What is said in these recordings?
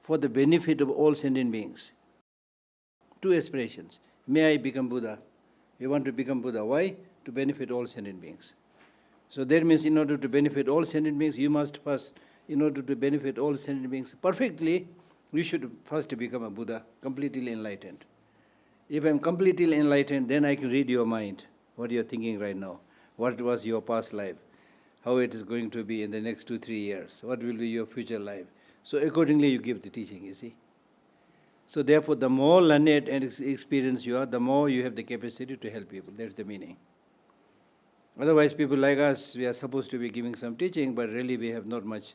for the benefit of all sentient beings. Two aspirations. May I become Buddha? You want to become Buddha. Why? To benefit all sentient beings. So that means in order to benefit all sentient beings, you must first, in order to benefit all sentient beings perfectly, you should first become a Buddha, completely enlightened. If I'm completely enlightened, then I can read your mind, what you're thinking right now, what was your past life, how it is going to be in the next 2-3 years, what will be your future life. So accordingly you give the teaching, you see. So therefore, the more learned and experienced you are, the more you have the capacity to help people. That's the meaning. Otherwise, people like us, we are supposed to be giving some teaching, but really we have not much,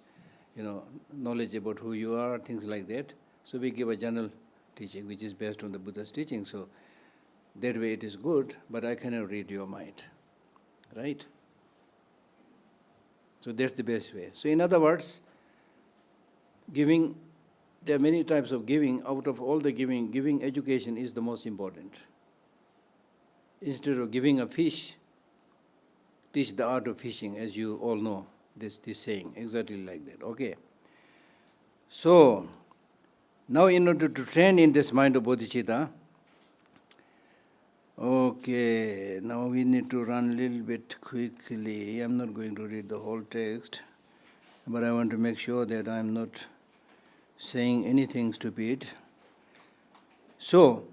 knowledge about who you are, things like that. So we give a general teaching, which is based on the Buddha's teaching. So that way it is good, but I cannot read your mind, right? So that's the best way. So in other words, giving, there are many types of giving. Out of all the giving education is the most important. Instead of giving a fish, teach the art of fishing, as you all know, this saying, exactly like that, okay? So, now in order to train in this mind of bodhicitta, okay, now we need to run a little bit quickly. I'm not going to read the whole text, but I want to make sure that I'm not saying anything stupid. So,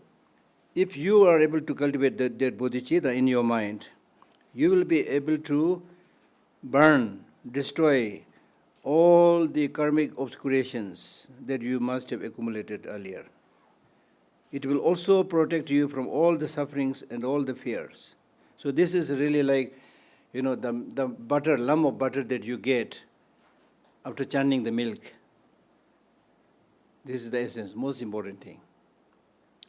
if you are able to cultivate that bodhicitta in your mind, you will be able to burn, destroy all the karmic obscurations that you must have accumulated earlier. It will also protect you from all the sufferings and all the fears. So this is really like, the butter, lump of butter that you get after churning the milk. This is the essence, most important thing.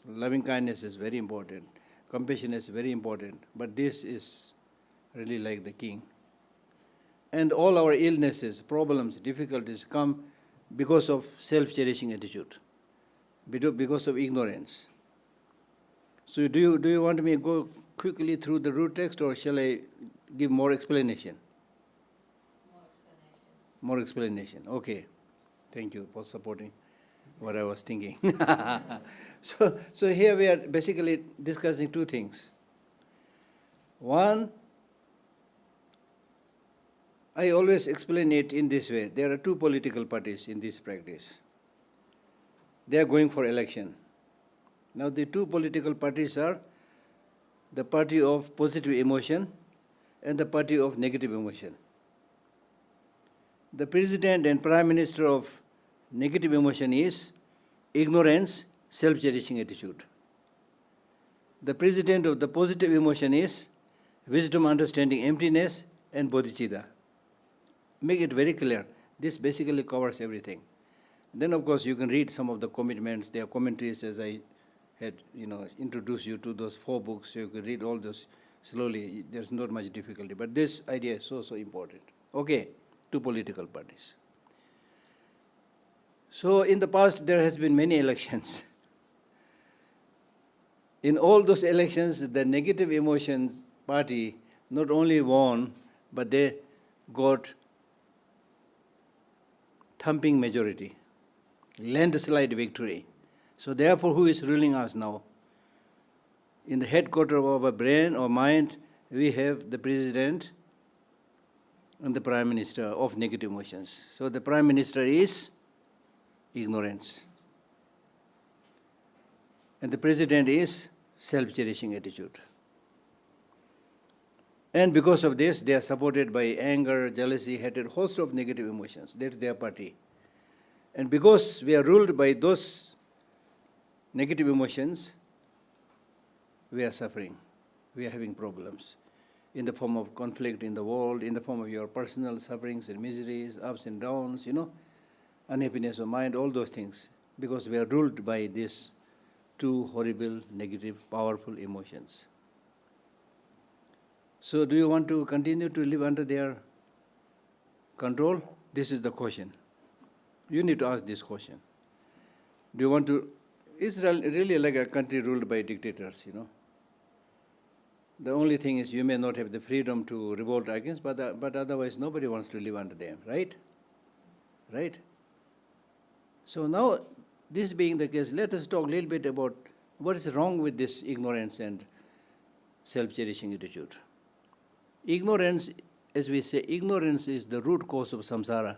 Loving kindness is very important. Compassion is very important. But this is really like the king. And all our illnesses, problems, difficulties come because of self-cherishing attitude, because of ignorance. So do you want me to go quickly through the root text, or shall I give more explanation? More explanation. Okay. Thank you for supporting what I was thinking. So here we are basically discussing two things. One, I always explain it in this way. There are two political parties in this practice. They are going for election. Now the two political parties are the party of positive emotion and the party of negative emotion. The president and prime minister of negative emotion is ignorance, self-cherishing attitude. The president of the positive emotion is wisdom, understanding, emptiness, and bodhicitta. Make it very clear. This basically covers everything. Then, of course, you can read some of the commitments. There are commentaries, as I had, introduced you to those 4 books. So you can read all those slowly. There's not much difficulty. But this idea is so important. Okay, two political parties. So in the past, there has been many elections. In all those elections, the negative emotions party not only won, but they got thumping majority, landslide victory. So therefore, who is ruling us now? In the headquarters of our brain or mind, we have the president and the prime minister of negative emotions. So the prime minister is ignorance. And the president is self-cherishing attitude. And because of this, they are supported by anger, jealousy, hatred, host of negative emotions. That's their party. And because we are ruled by those negative emotions, we are suffering. We are having problems in the form of conflict in the world, in the form of your personal sufferings and miseries, ups and downs, unhappiness of mind, all those things, because we are ruled by these two horrible, negative, powerful emotions. So do you want to continue to live under their control? This is the question. You need to ask this question. Do you want to... It's really like a country ruled by dictators, The only thing is you may not have the freedom to revolt against, but otherwise nobody wants to live under them, right? Right? So now This being the case, let us talk a little bit about what is wrong with this ignorance and self-cherishing attitude. Ignorance, as we say, ignorance is the root cause of samsara,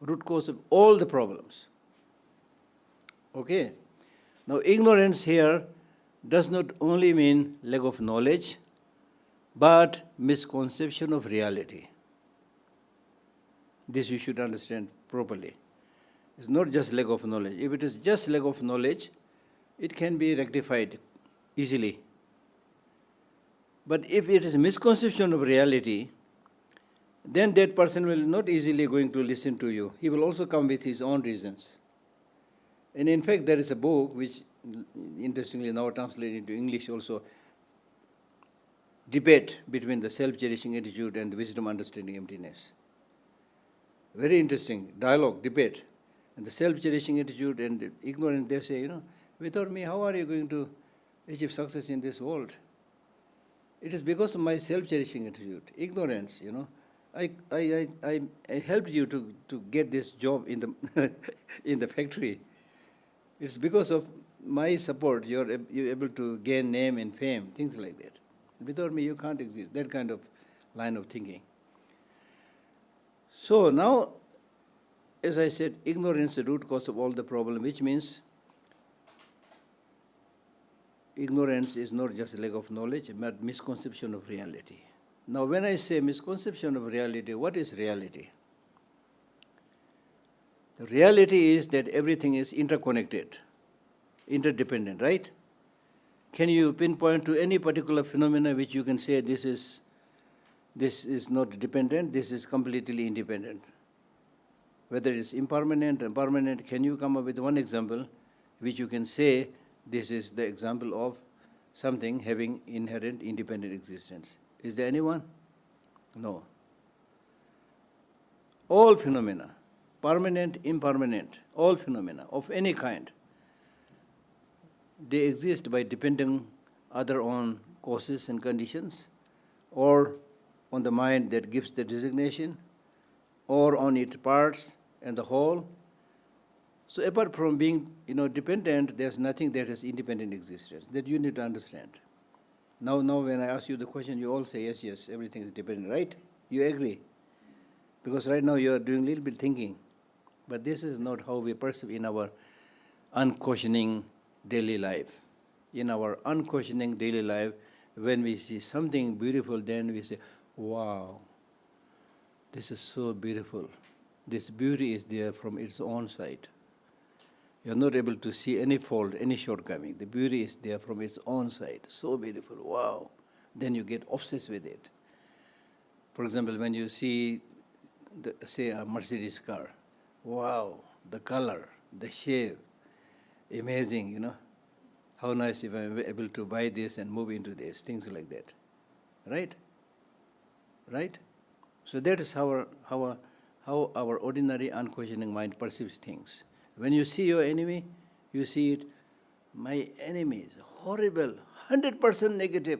root cause of all the problems. Okay? Now, ignorance here does not only mean lack of knowledge, but misconception of reality. This you should understand properly. It's not just lack of knowledge. If it is just lack of knowledge, it can be rectified easily. But if it is misconception of reality, then that person will not easily going to listen to you. He will also come with his own reasons. And in fact, there is a book which, interestingly now translated into English also, debate between the self-cherishing attitude and the wisdom understanding emptiness. Very interesting dialogue, debate. And the self-cherishing attitude and the ignorance, they say, without me, how are you going to achieve success in this world? It is because of my self-cherishing attitude, ignorance, I helped you to get this job in the in the factory. It's because of my support you're able to gain name and fame, things like that. Without me, you can't exist. That kind of line of thinking. So now, as I said, ignorance is the root cause of all the problem, which means ignorance is not just a lack of knowledge, but misconception of reality. Now, when I say misconception of reality, what is reality? The reality is that everything is interconnected, interdependent, right? Can you pinpoint to any particular phenomena which you can say this is not dependent, this is completely independent? Whether it's impermanent or permanent, can you come up with one example which you can say this is the example of something having inherent independent existence? Is there anyone? No. All phenomena, permanent, impermanent, all phenomena of any kind, they exist by depending either on causes and conditions, or on the mind that gives the designation, or on its parts and the whole. So apart from being dependent, there's nothing that has independent existence. That you need to understand. Now when I ask you the question, you all say, yes, everything is dependent, right? You agree? Because right now you are doing a little bit thinking. But this is not how we perceive in our unquestioning daily life. In our unquestioning daily life, when we see something beautiful, then we say, wow, this is so beautiful. This beauty is there from its own side. You are not able to see any fault, any shortcoming. The beauty is there from its own side. So beautiful, wow. Then you get obsessed with it. For example, when you see, say, a Mercedes car, wow, the color, the shape, amazing, How nice if I'm able to buy this and move into this, things like that. Right? Right? So that is how our ordinary unquestioning mind perceives things. When you see your enemy, you see it, my enemy is horrible, 100% negative.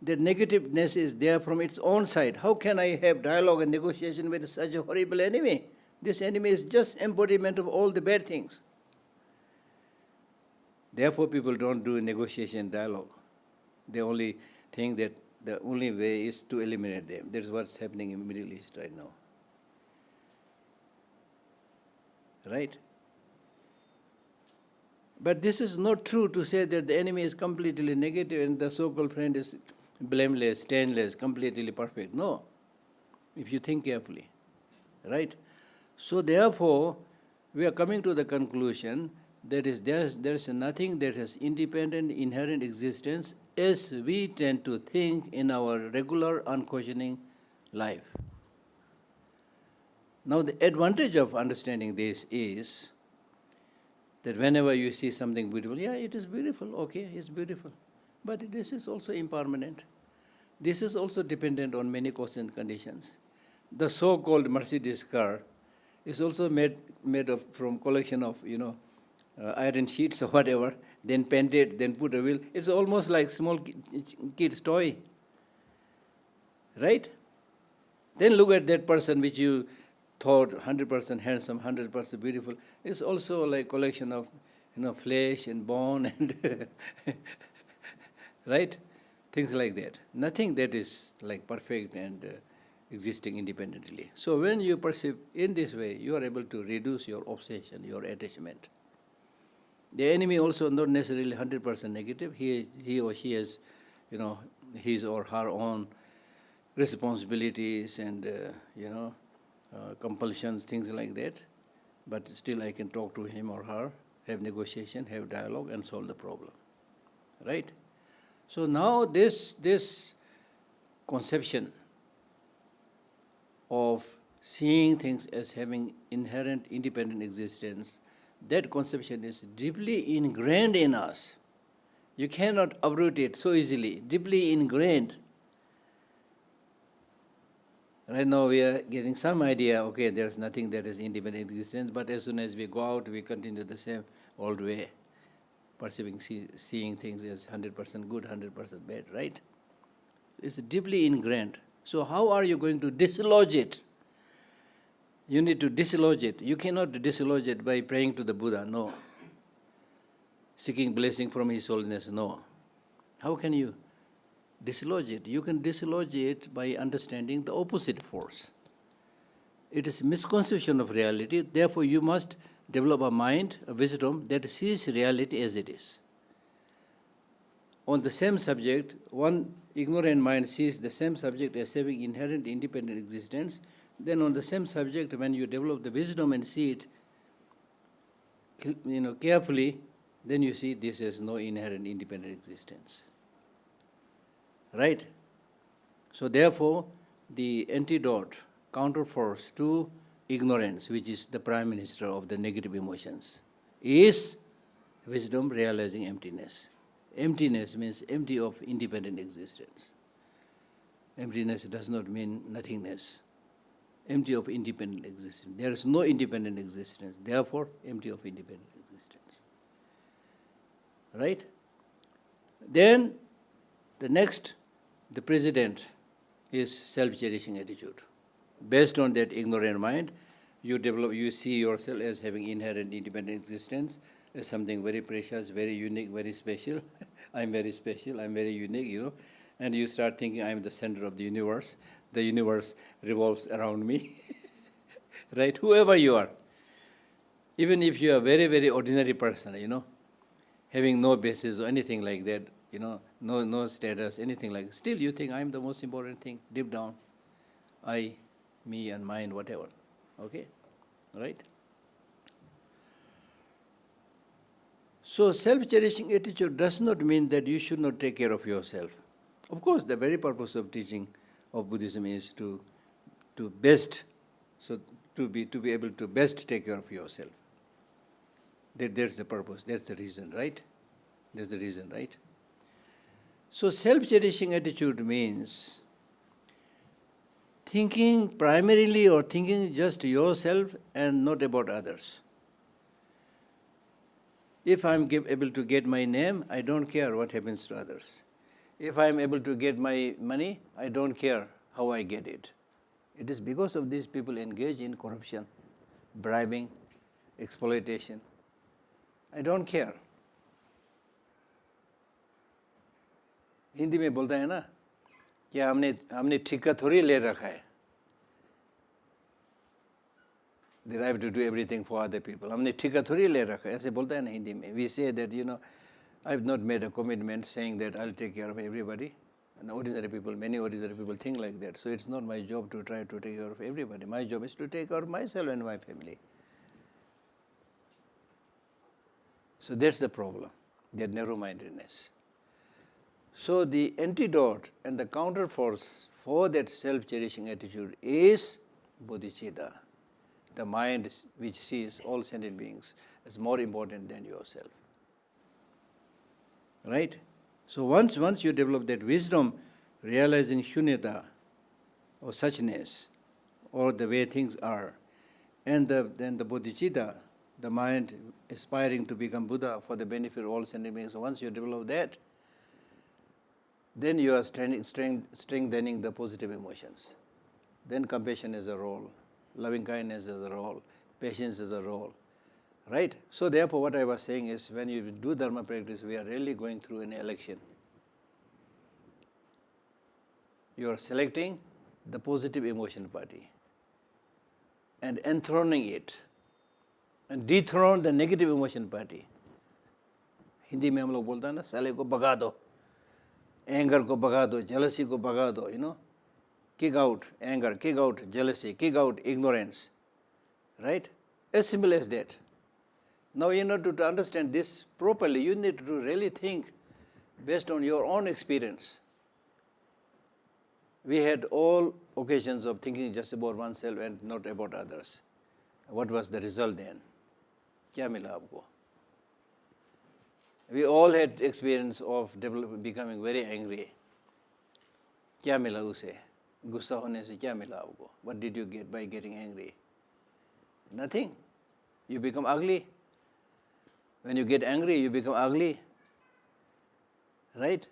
That negativeness is there from its own side. How can I have dialogue and negotiation with such a horrible enemy? This enemy is just embodiment of all the bad things. Therefore, people don't do negotiation dialogue. They only think that the only way is to eliminate them. That's what's happening in the Middle East right now. Right? But this is not true to say that the enemy is completely negative and the so-called friend is blameless, stainless, completely perfect. No, if you think carefully. Right? So therefore, we are coming to the conclusion that is there is nothing that has independent, inherent existence as we tend to think in our regular, unquestioning life. Now the advantage of understanding this is that whenever you see something beautiful, yeah, it is beautiful, okay, it's beautiful. But this is also impermanent. This is also dependent on many causes and conditions. The so-called Mercedes car is also made from collection of, iron sheets or whatever, then painted, then put a wheel. It's almost like small kid's toy. Right? Then look at that person which you thought 100% handsome, 100% beautiful. It's also like collection of flesh and bone and right? Things like that. Nothing that is like perfect and existing independently. So when you perceive in this way, you are able to reduce your obsession, your attachment. The enemy also not necessarily 100% negative. He or she has, his or her own responsibilities and compulsions, things like that. But still, I can talk to him or her, have negotiation, have dialogue, and solve the problem. Right? So now this conception of seeing things as having inherent independent existence, that conception is deeply ingrained in us. You cannot uproot it so easily, deeply ingrained. Right now we are getting some idea, okay, there's nothing that is independent existence, but as soon as we go out, we continue the same old way, perceiving, seeing things as 100% good, 100% bad, right? It's deeply ingrained. So how are you going to dislodge it? You need to dislodge it. You cannot dislodge it by praying to the Buddha, no. Seeking blessing from His Holiness, no. How can you dislodge it? You can dislodge it by understanding the opposite force. It is misconception of reality, therefore you must develop a mind, a wisdom that sees reality as it is. On the same subject, one ignorant mind sees the same subject as having inherent independent existence. Then on the same subject, when you develop the wisdom and see it carefully, then you see this has no inherent independent existence. Right? So therefore, the antidote, counterforce to ignorance, which is the prime minister of the negative emotions, is wisdom realizing emptiness. Emptiness means empty of independent existence. Emptiness does not mean nothingness. Empty of independent existence. There is no independent existence, therefore empty of independent existence. Right? Then the president is self-cherishing attitude. Based on that ignorant mind, you see yourself as having inherent independent existence, as something very precious, very unique, very special. I'm very special, I'm very unique, and you start thinking I'm the center of the universe revolves around me, right? Whoever you are, even if you are a very, very ordinary person, having no basis or anything like that, no status, anything like that, still you think I'm the most important thing, deep down, I, me and mine, whatever, okay, right? So self-cherishing attitude does not mean that you should not take care of yourself. Of course, the very purpose of teaching of Buddhism is to be able to best take care of yourself. That's the purpose, that's the reason, right? That's the reason, right? So self-cherishing attitude means thinking primarily or thinking just yourself and not about others. If I'm able to get my name, I don't care what happens to others. If I'm able to get my money, I don't care how I get it. It is because of these people engage in corruption, bribing, exploitation. I don't care. Hindi में बोलता है ना कि हमने ठेका थोड़ी ले रखा है. That I have to do everything for other people. हमने ठेका थोड़ी ले रखा है, ऐसे बोलता है ना हिंदी में. We say that, I have not made a commitment saying that I'll take care of everybody. And many ordinary people think like that. So it's not my job to try to take care of everybody. My job is to take care of myself and my family. So that's the problem, that narrow-mindedness. So the antidote and the counterforce for that self-cherishing attitude is bodhicitta, the mind which sees all sentient beings as more important than yourself. Right? So once you develop that wisdom, realizing shunyata or suchness, or the way things are, and then the bodhicitta, the mind aspiring to become Buddha for the benefit of all sentient beings, so once you develop that, then you are strengthening the positive emotions. Then compassion is a role, loving kindness has a role, patience has a role, right? So therefore what I was saying is, when you do Dharma practice, we are really going through an election. You are selecting the positive emotion party and enthroning it, and dethrone the negative emotion party. Hindi में हम लोग बोलते हैं ना, साले को भगा दो, anger को भगा दो, jealousy को भगा दो, kick out anger, kick out jealousy, kick out ignorance, right? As simple as that. Now in order to understand this properly, you need to really think based on your own experience. We had all occasions of thinking just about oneself and not about others. What was the result then? क्या मिला आपको? We all had experience of becoming very angry. क्या मिला उसे? गुस्सा होने से क्या मिला आपको? What did you get by getting angry? Nothing. You become ugly. When you get angry, you become ugly, right?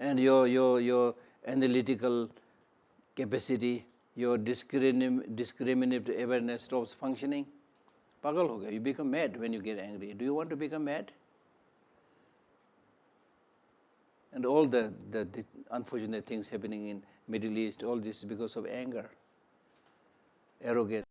And your analytical capacity, your discriminative awareness stops functioning. Pagal ho gaya. You become mad when you get angry. Do you want to become mad? And all the unfortunate things happening in Middle East, all this is because of anger, arrogance.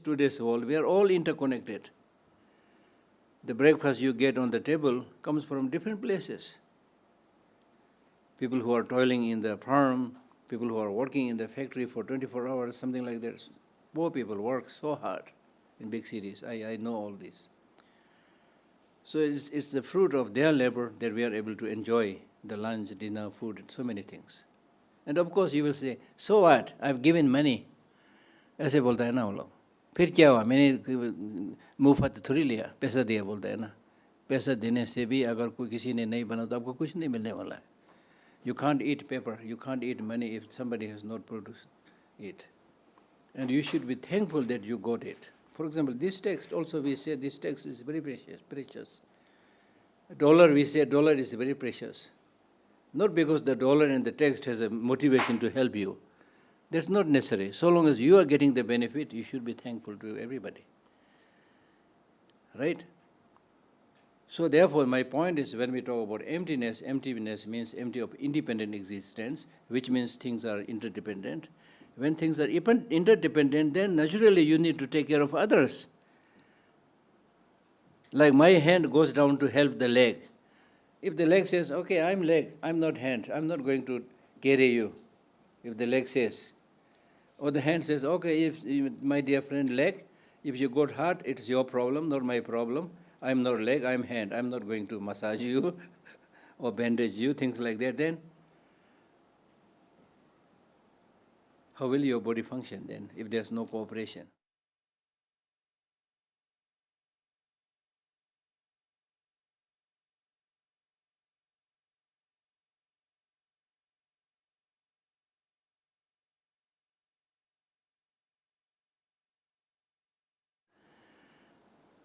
Today's world, we are all interconnected. The breakfast you get on the table comes from different places. People who are toiling in the farm, people who are working in the factory for 24 hours, something like that. Poor people work so hard in big cities. I know all this. So it's the fruit of their labor that we are able to enjoy the lunch, dinner, food, and so many things. And of course you will say, so what? I've given money. ऐसे बोलता है ना वो लोग. फिर क्या हुआ? मैंने मुफ्त थोड़ी लिया, पैसा दिया बोलता है ना. पैसा देने से भी अगर कोई किसी ने नहीं बना तो आपको कुछ नहीं मिलने वाला है. You can't eat paper, you can't eat money if somebody has not produced it. And you should be thankful that you got it. For example, this text also we say this text is very precious. Dollar, we say dollar is very precious. Not because the dollar and the text has a motivation to help you. That's not necessary. So long as you are getting the benefit, you should be thankful to everybody. Right? So therefore, my point is, when we talk about emptiness, emptiness means empty of independent existence, which means things are interdependent. When things are interdependent, then naturally you need to take care of others. Like my hand goes down to help the leg. If the leg says, okay, I'm leg, I'm not hand, I'm not going to carry you. If the leg says, or the hand says, okay, if my dear friend leg, if you got hurt, it's your problem, not my problem. I'm not leg, I'm hand. I'm not going to massage you or bandage you, things like that. Then how will your body function then if there's no cooperation?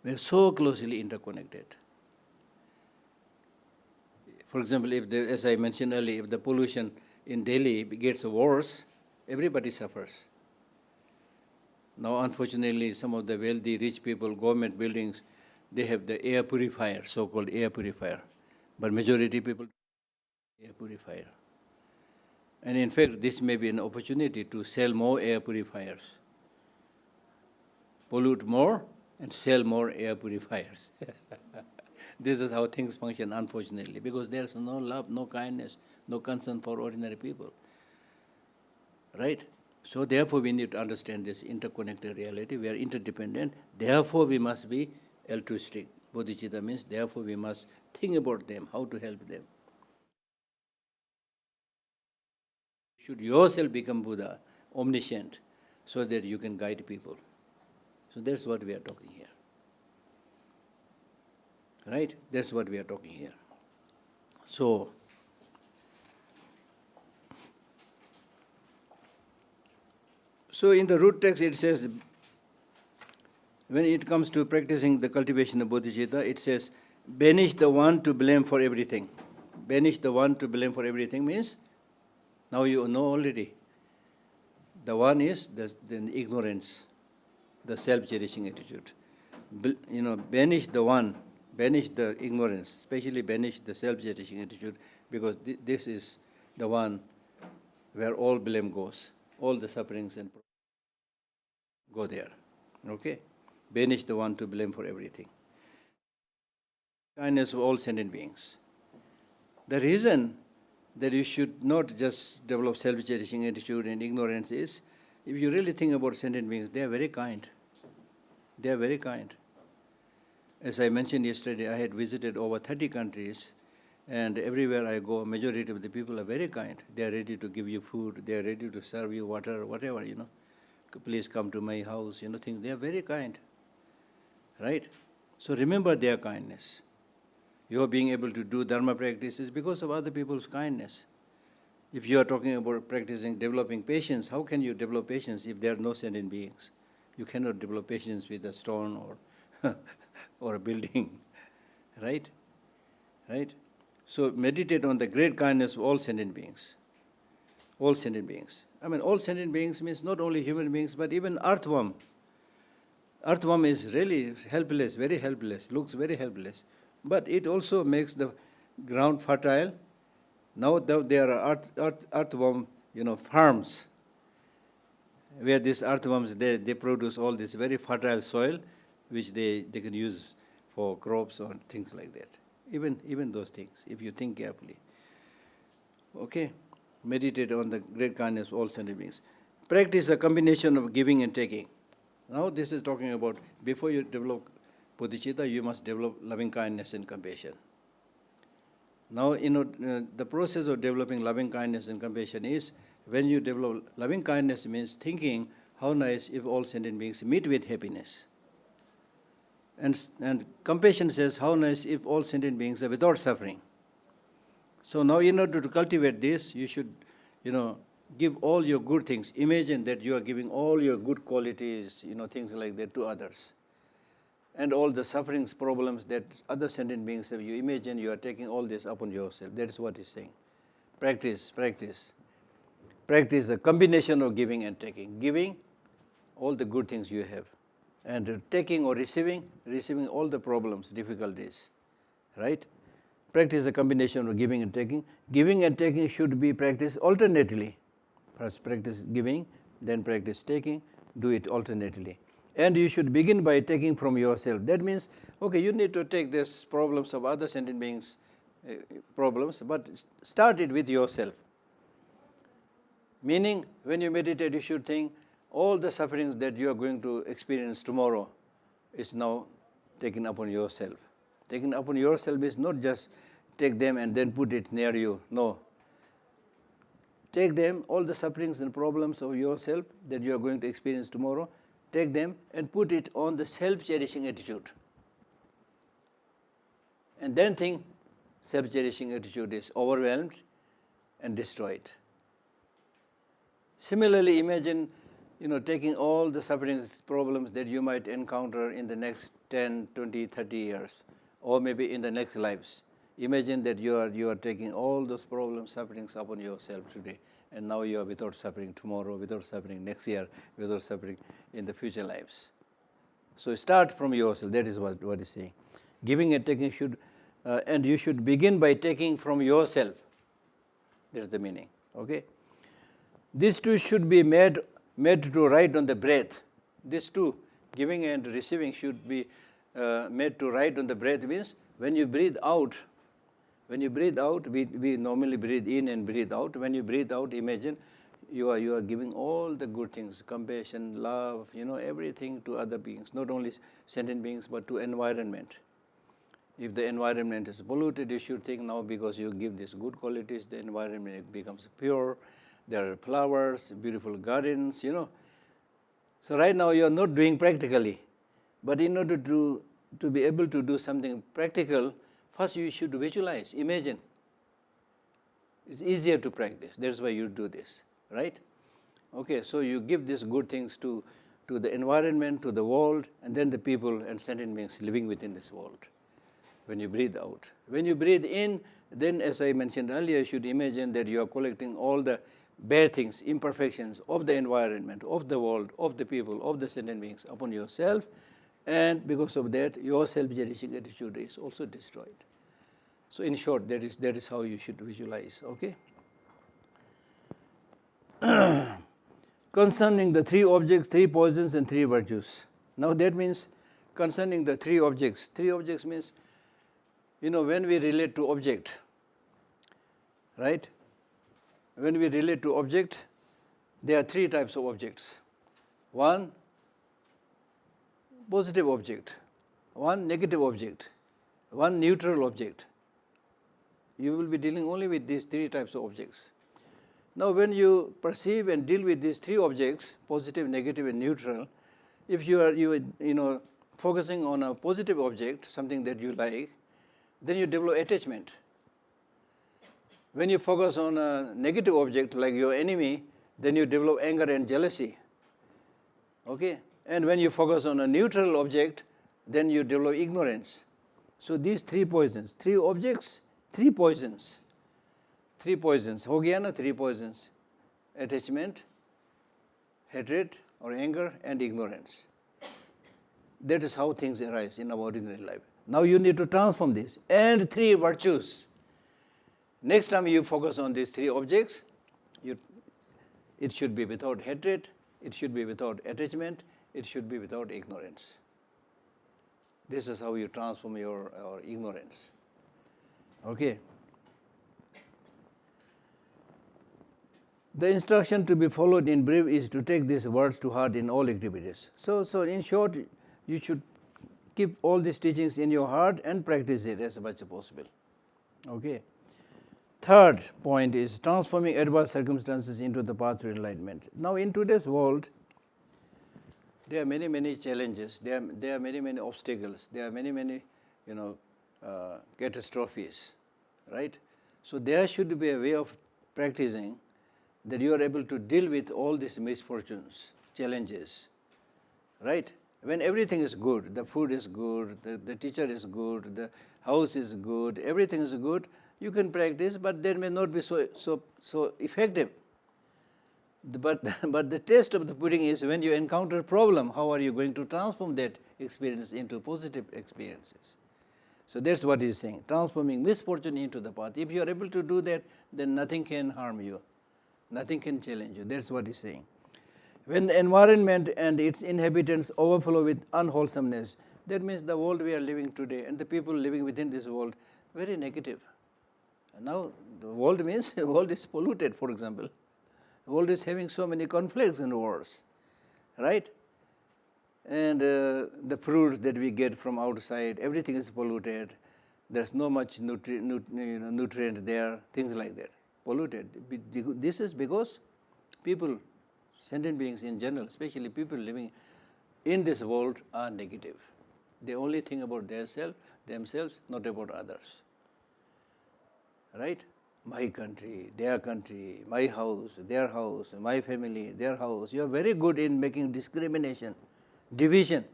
We're so closely interconnected. For example, as I mentioned earlier, if the pollution in Delhi gets worse, everybody suffers. Now, unfortunately, some of the wealthy, rich people, government buildings, they have the air purifier, so-called air purifier. But majority people, air purifier. And in fact, this may be an opportunity to sell more air purifiers. Pollute more and sell more air purifiers. This is how things function, unfortunately, because there's no love, no kindness, no concern for ordinary people. Right? So therefore we need to understand this interconnected reality. We are interdependent. Therefore we must be altruistic. Bodhicitta means therefore we must think about them, how to help them. Should yourself become Buddha, omniscient, so that you can guide people. So that's what we are talking here. Right? That's what we are talking here. So in the root text it says, when it comes to practicing the cultivation of bodhicitta, it says, banish the one to blame for everything. Banish the one to blame for everything means, now you know already. The one is the ignorance, the self-cherishing attitude. Banish the one, banish the ignorance, especially banish the self-cherishing attitude, because this is the one where all blame goes, all the sufferings and go there. Okay? Banish the one to blame for everything. Kindness of all sentient beings. The reason that you should not just develop self-cherishing attitude and ignorance is, if you really think about sentient beings, they are very kind. They are very kind. As I mentioned yesterday, I had visited over 30 countries, and everywhere I go, majority of the people are very kind. They are ready to give you food, they are ready to serve you water, whatever, Please come to my house, things. They are very kind. Right? So remember their kindness. You are being able to do dharma practices because of other people's kindness. If you are talking about practicing, developing patience, how can you develop patience if there are no sentient beings? You cannot develop patience with a stone or or a building. Right? Right? So meditate on the great kindness of all sentient beings. All sentient beings. All sentient beings means not only human beings, but even earthworm. Earthworm is really helpless, very helpless, looks very helpless. But it also makes the ground fertile. Now there are earthworm, farms, where these earthworms, they produce all this very fertile soil, which they can use for crops or things like that. Even those things, if you think carefully. Okay? Meditate on the great kindness of all sentient beings. Practice a combination of giving and taking. Now this is talking about, before you develop bodhicitta, you must develop loving kindness and compassion. Now, the process of developing loving kindness and compassion is, when you develop loving kindness means thinking, how nice if all sentient beings meet with happiness. And compassion says, how nice if all sentient beings are without suffering. So now in order to cultivate this, you should, give all your good things. Imagine that you are giving all your good qualities, things like that to others. And all the sufferings, problems that other sentient beings have, you imagine you are taking all this upon yourself. That is what he's saying. Practice. Practice a combination of giving and taking. Giving all the good things you have. And taking or receiving all the problems, difficulties. Right? Practice a combination of giving and taking. Giving and taking should be practiced alternately. First practice giving, then practice taking. Do it alternately. And you should begin by taking from yourself. That means, okay, you need to take these problems of other sentient beings, problems, but start it with yourself. Meaning, when you meditate, you should think, all the sufferings that you are going to experience tomorrow is now taken upon yourself. Taken upon yourself is not just take them and then put it near you. No. Take them, all the sufferings and problems of yourself that you are going to experience tomorrow, take them and put it on the self-cherishing attitude. And then think, self-cherishing attitude is overwhelmed and destroyed. Similarly, imagine, taking all the sufferings, problems that you might encounter in the next 10, 20, 30 years, or maybe in the next lives. Imagine that you are taking all those problems, sufferings upon yourself today, and now you are without suffering tomorrow, without suffering next year, without suffering in the future lives. So start from yourself. That is what is saying. Giving and taking should, and you should begin by taking from yourself. That's the meaning. Okay. These two should be made to ride on the breath. These two, giving and receiving, should be made to ride on the breath. Means when you breathe out, we normally breathe in and breathe out. When you breathe out, imagine you are giving all the good things, compassion, love, everything to other beings, not only sentient beings, but to environment. If the environment is polluted, you should think now because you give these good qualities, the environment becomes pure. There are flowers, beautiful gardens, So right now you are not doing practically, but in order to be able to do something practical, first you should visualize, imagine. It's easier to practice. That's why you do this, right? Okay, so you give these good things to the environment, to the world, and then the people and sentient beings living within this world. When you breathe out. When you breathe in, then as I mentioned earlier, you should imagine that you are collecting all the bad things, imperfections of the environment, of the world, of the people, of the sentient beings upon yourself, and because of that, your self-cherishing attitude is also destroyed. So in short, that is how you should visualize, okay? Concerning the three objects, three poisons, and three virtues. Now that means concerning the three objects means, when we relate to object, right? When we relate to object, there are three types of objects. One, positive object. One, negative object. One, neutral object. You will be dealing only with these three types of objects. Now when you perceive and deal with these three objects, positive, negative, and neutral, if you are focusing on a positive object, something that you like, then you develop attachment. When you focus on a negative object like your enemy, then you develop anger and jealousy. Okay? And when you focus on a neutral object, then you develop ignorance. So these three poisons, three objects, three poisons. Three poisons. Ho gaya na, three poisons. Attachment, hatred or anger, and ignorance. That is how things arise in our ordinary life. Now you need to transform this. And three virtues. Next time you focus on these three objects, it should be without hatred, it should be without attachment, it should be without ignorance. This is how you transform your ignorance. Okay. The instruction to be followed in brief is to take these words to heart in all activities. So in short, you should keep all these teachings in your heart and practice it as much as possible. Okay. Third point is transforming adverse circumstances into the path to enlightenment. Now in today's world, there are many, many challenges, there are many, many obstacles, there are many, many, catastrophes, right? So there should be a way of practicing that you are able to deal with all these misfortunes, challenges, right? When everything is good, the food is good, the teacher is good, the house is good, everything is good, you can practice, but that may not be so effective. But the test of the pudding is when you encounter a problem, how are you going to transform that experience into positive experiences? So that's what he's saying, transforming misfortune into the path. If you are able to do that, then nothing can harm you, nothing can challenge you. That's what he's saying. When the environment and its inhabitants overflow with unwholesomeness, that means the world we are living today and the people living within this world, very negative. And now the world means the world is polluted, for example. The world is having so many conflicts and wars, right? And the fruits that we get from outside, everything is polluted. There's no much nutrient there, things like that, polluted. This is because people, sentient beings in general, especially people living in this world, are negative. They only think about themselves, not about others. Right? My country, my house, their house, my family, their house. You are very good in making discrimination, division.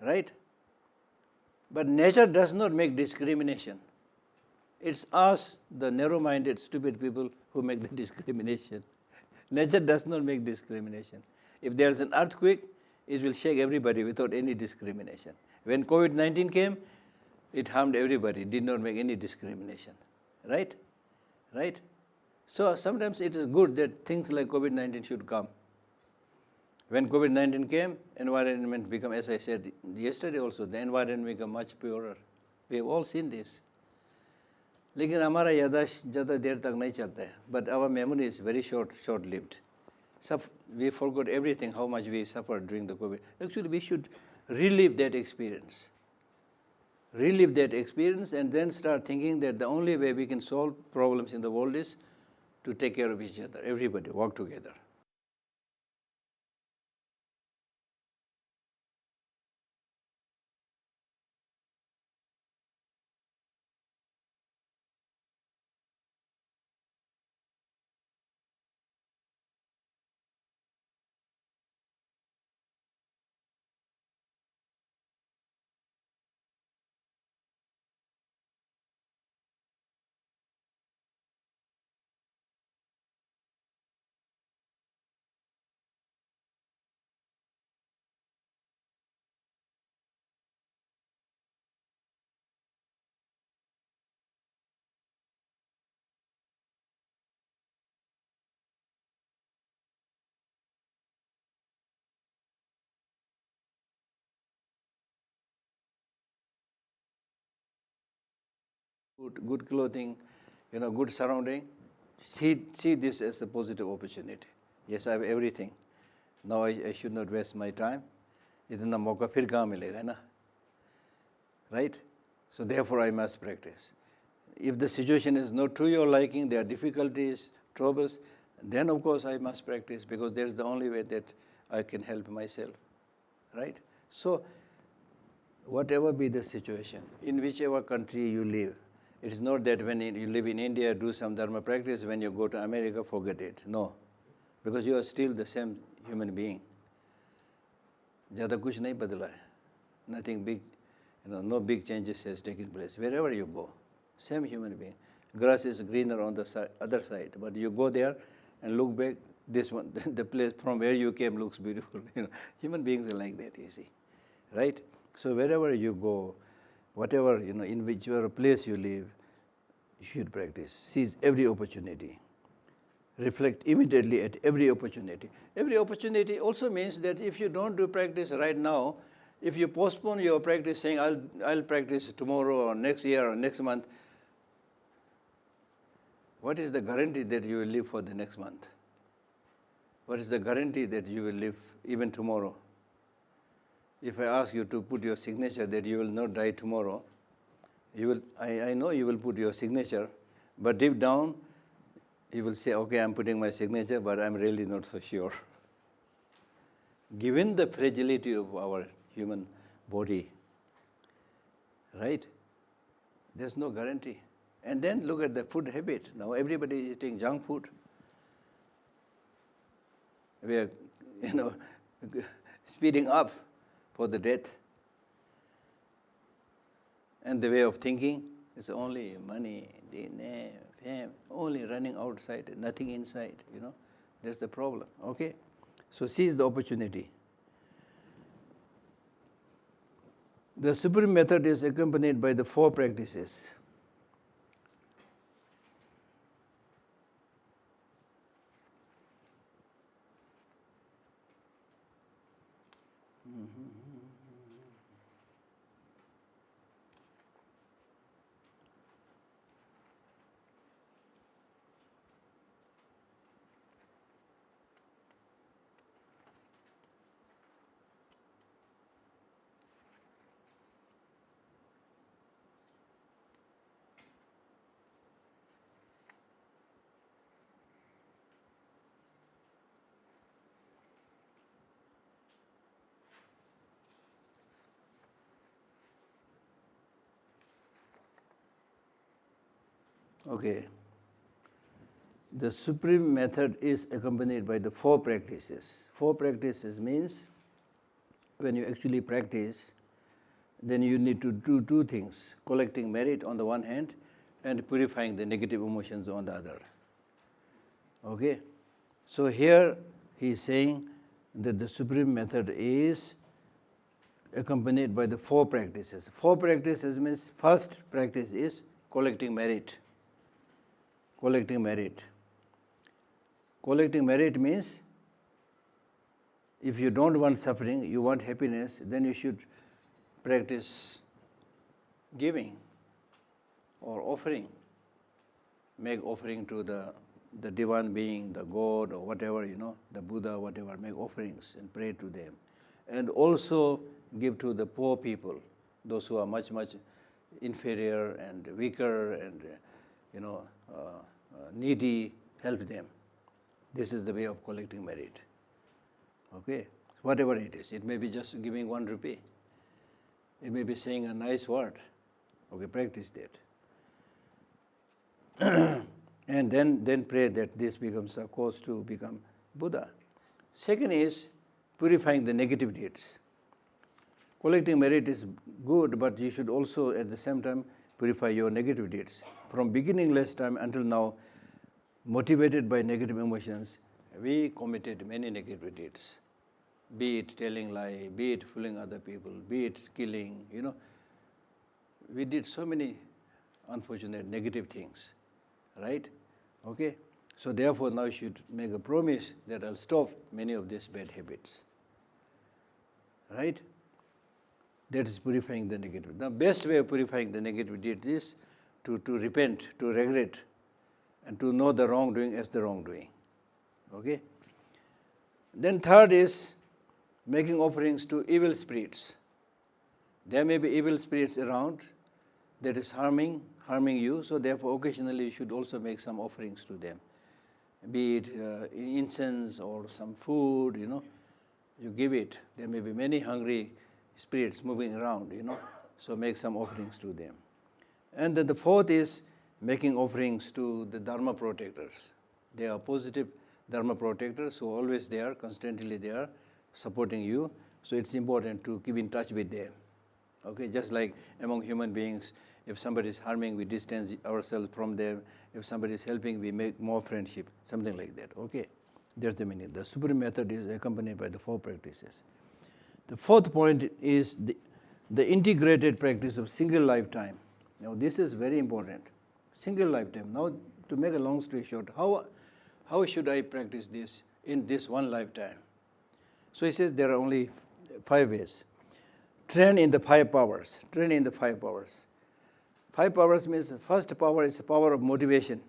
Right? But nature does not make discrimination. It's us, the narrow-minded, stupid people, who make the discrimination. Nature does not make discrimination. If there's an earthquake, it will shake everybody without any discrimination. When COVID-19 came, it harmed everybody, did not make any discrimination. Right? Right? So sometimes it is good that things like COVID-19 should come. When COVID-19 came, environment became, as I said yesterday also, the environment became much purer. We have all seen this. लेकिन हमारा याददाश्त ज़्यादा देर तक नहीं चलता है. But our memory is very short-lived. We forgot everything, how much we suffered during the COVID. Actually, we should relive that experience. Relive that experience and then start thinking that the only way we can solve problems in the world is to take care of each other. Everybody work together. Good clothing, good surrounding. See this as a positive opportunity. Yes, I have everything. Now I should not waste my time. इतना मौका फिर कहाँ मिलेगा ना? Right? So therefore I must practice. If the situation is not to your liking, there are difficulties, troubles, then of course I must practice because that's the only way that I can help myself. Right? So whatever be the situation, in whichever country you live, it is not that when you live in India, do some Dharma practice, when you go to America, forget it. No, because you are still the same human being. ज़्यादा कुछ नहीं बदला है. Nothing big, no big changes has taken place. Wherever you go, same human being. Grass is greener on the other side, but you go there and look back, this one, the place from where you came looks beautiful. Human beings are like that, you see. Right? So wherever you go, whatever, in whichever place you live, you should practice. Seize every opportunity. Reflect immediately at every opportunity. Every opportunity also means that if you don't do practice right now, if you postpone your practice saying, I'll practice tomorrow or next year or next month, what is the guarantee that you will live for the next month? What is the guarantee that you will live even tomorrow? If I ask you to put your signature that you will not die tomorrow, I know you will put your signature, but deep down, you will say, okay, I'm putting my signature, but I'm really not so sure. Given the fragility of our human body, right? There's no guarantee. And then look at the food habit. Now everybody is eating junk food. We are, speeding up for the death. And the way of thinking is only money, dinner, fame, only running outside, nothing inside, That's the problem, okay? So seize the opportunity. The supreme method is accompanied by the 4 practices. Okay. The supreme method is accompanied by the 4 practices. 4 practices means when you actually practice, then you need to do 2 things, collecting merit on the one hand and purifying the negative emotions on the other. Okay? So here he is saying that the supreme method is accompanied by the 4 practices. 4 practices means first practice is collecting merit. Collecting merit. Collecting merit means if you don't want suffering, you want happiness, then you should practice giving or offering. Make offering to the divine being, the God or whatever, the Buddha, whatever, make offerings and pray to them. And also give to the poor people, those who are much, much inferior and weaker and, needy, help them. This is the way of collecting merit. Okay? Whatever it is. It may be just giving 1 rupee. It may be saying a nice word. Okay, practice that. And then pray that this becomes a cause to become Buddha. Second is purifying the negative deeds. Collecting merit is good, but you should also at the same time purify your negative deeds. From beginningless time until now, motivated by negative emotions, we committed many negative deeds. Be it telling lie, be it fooling other people, be it killing, We did so many unfortunate negative things, right? Okay? So therefore now you should make a promise that I'll stop many of these bad habits. Right? That is purifying the negative. The best way of purifying the negative deeds is to repent, to regret, and to know the wrongdoing as the wrongdoing. Okay? Then third is making offerings to evil spirits. There may be evil spirits around that is harming you, so therefore occasionally you should also make some offerings to them. Be it incense or some food, you give it. There may be many hungry spirits moving around, so make some offerings to them. And then the fourth is making offerings to the Dharma protectors. They are positive Dharma protectors who are always there, constantly there, supporting you. So it's important to keep in touch with them. Okay, just like among human beings, if somebody is harming, we distance ourselves from them. If somebody is helping, we make more friendship, something like that. Okay, that's the meaning. The Supreme Method is accompanied by the 4 practices. The fourth point is the integrated practice of single lifetime. Now this is very important. Single lifetime. Now to make a long story short, how should I practice this in this one lifetime? So he says there are only 5 ways. Train in the 5 powers. Train in the 5 powers. 5 powers means the first power is the power of motivation.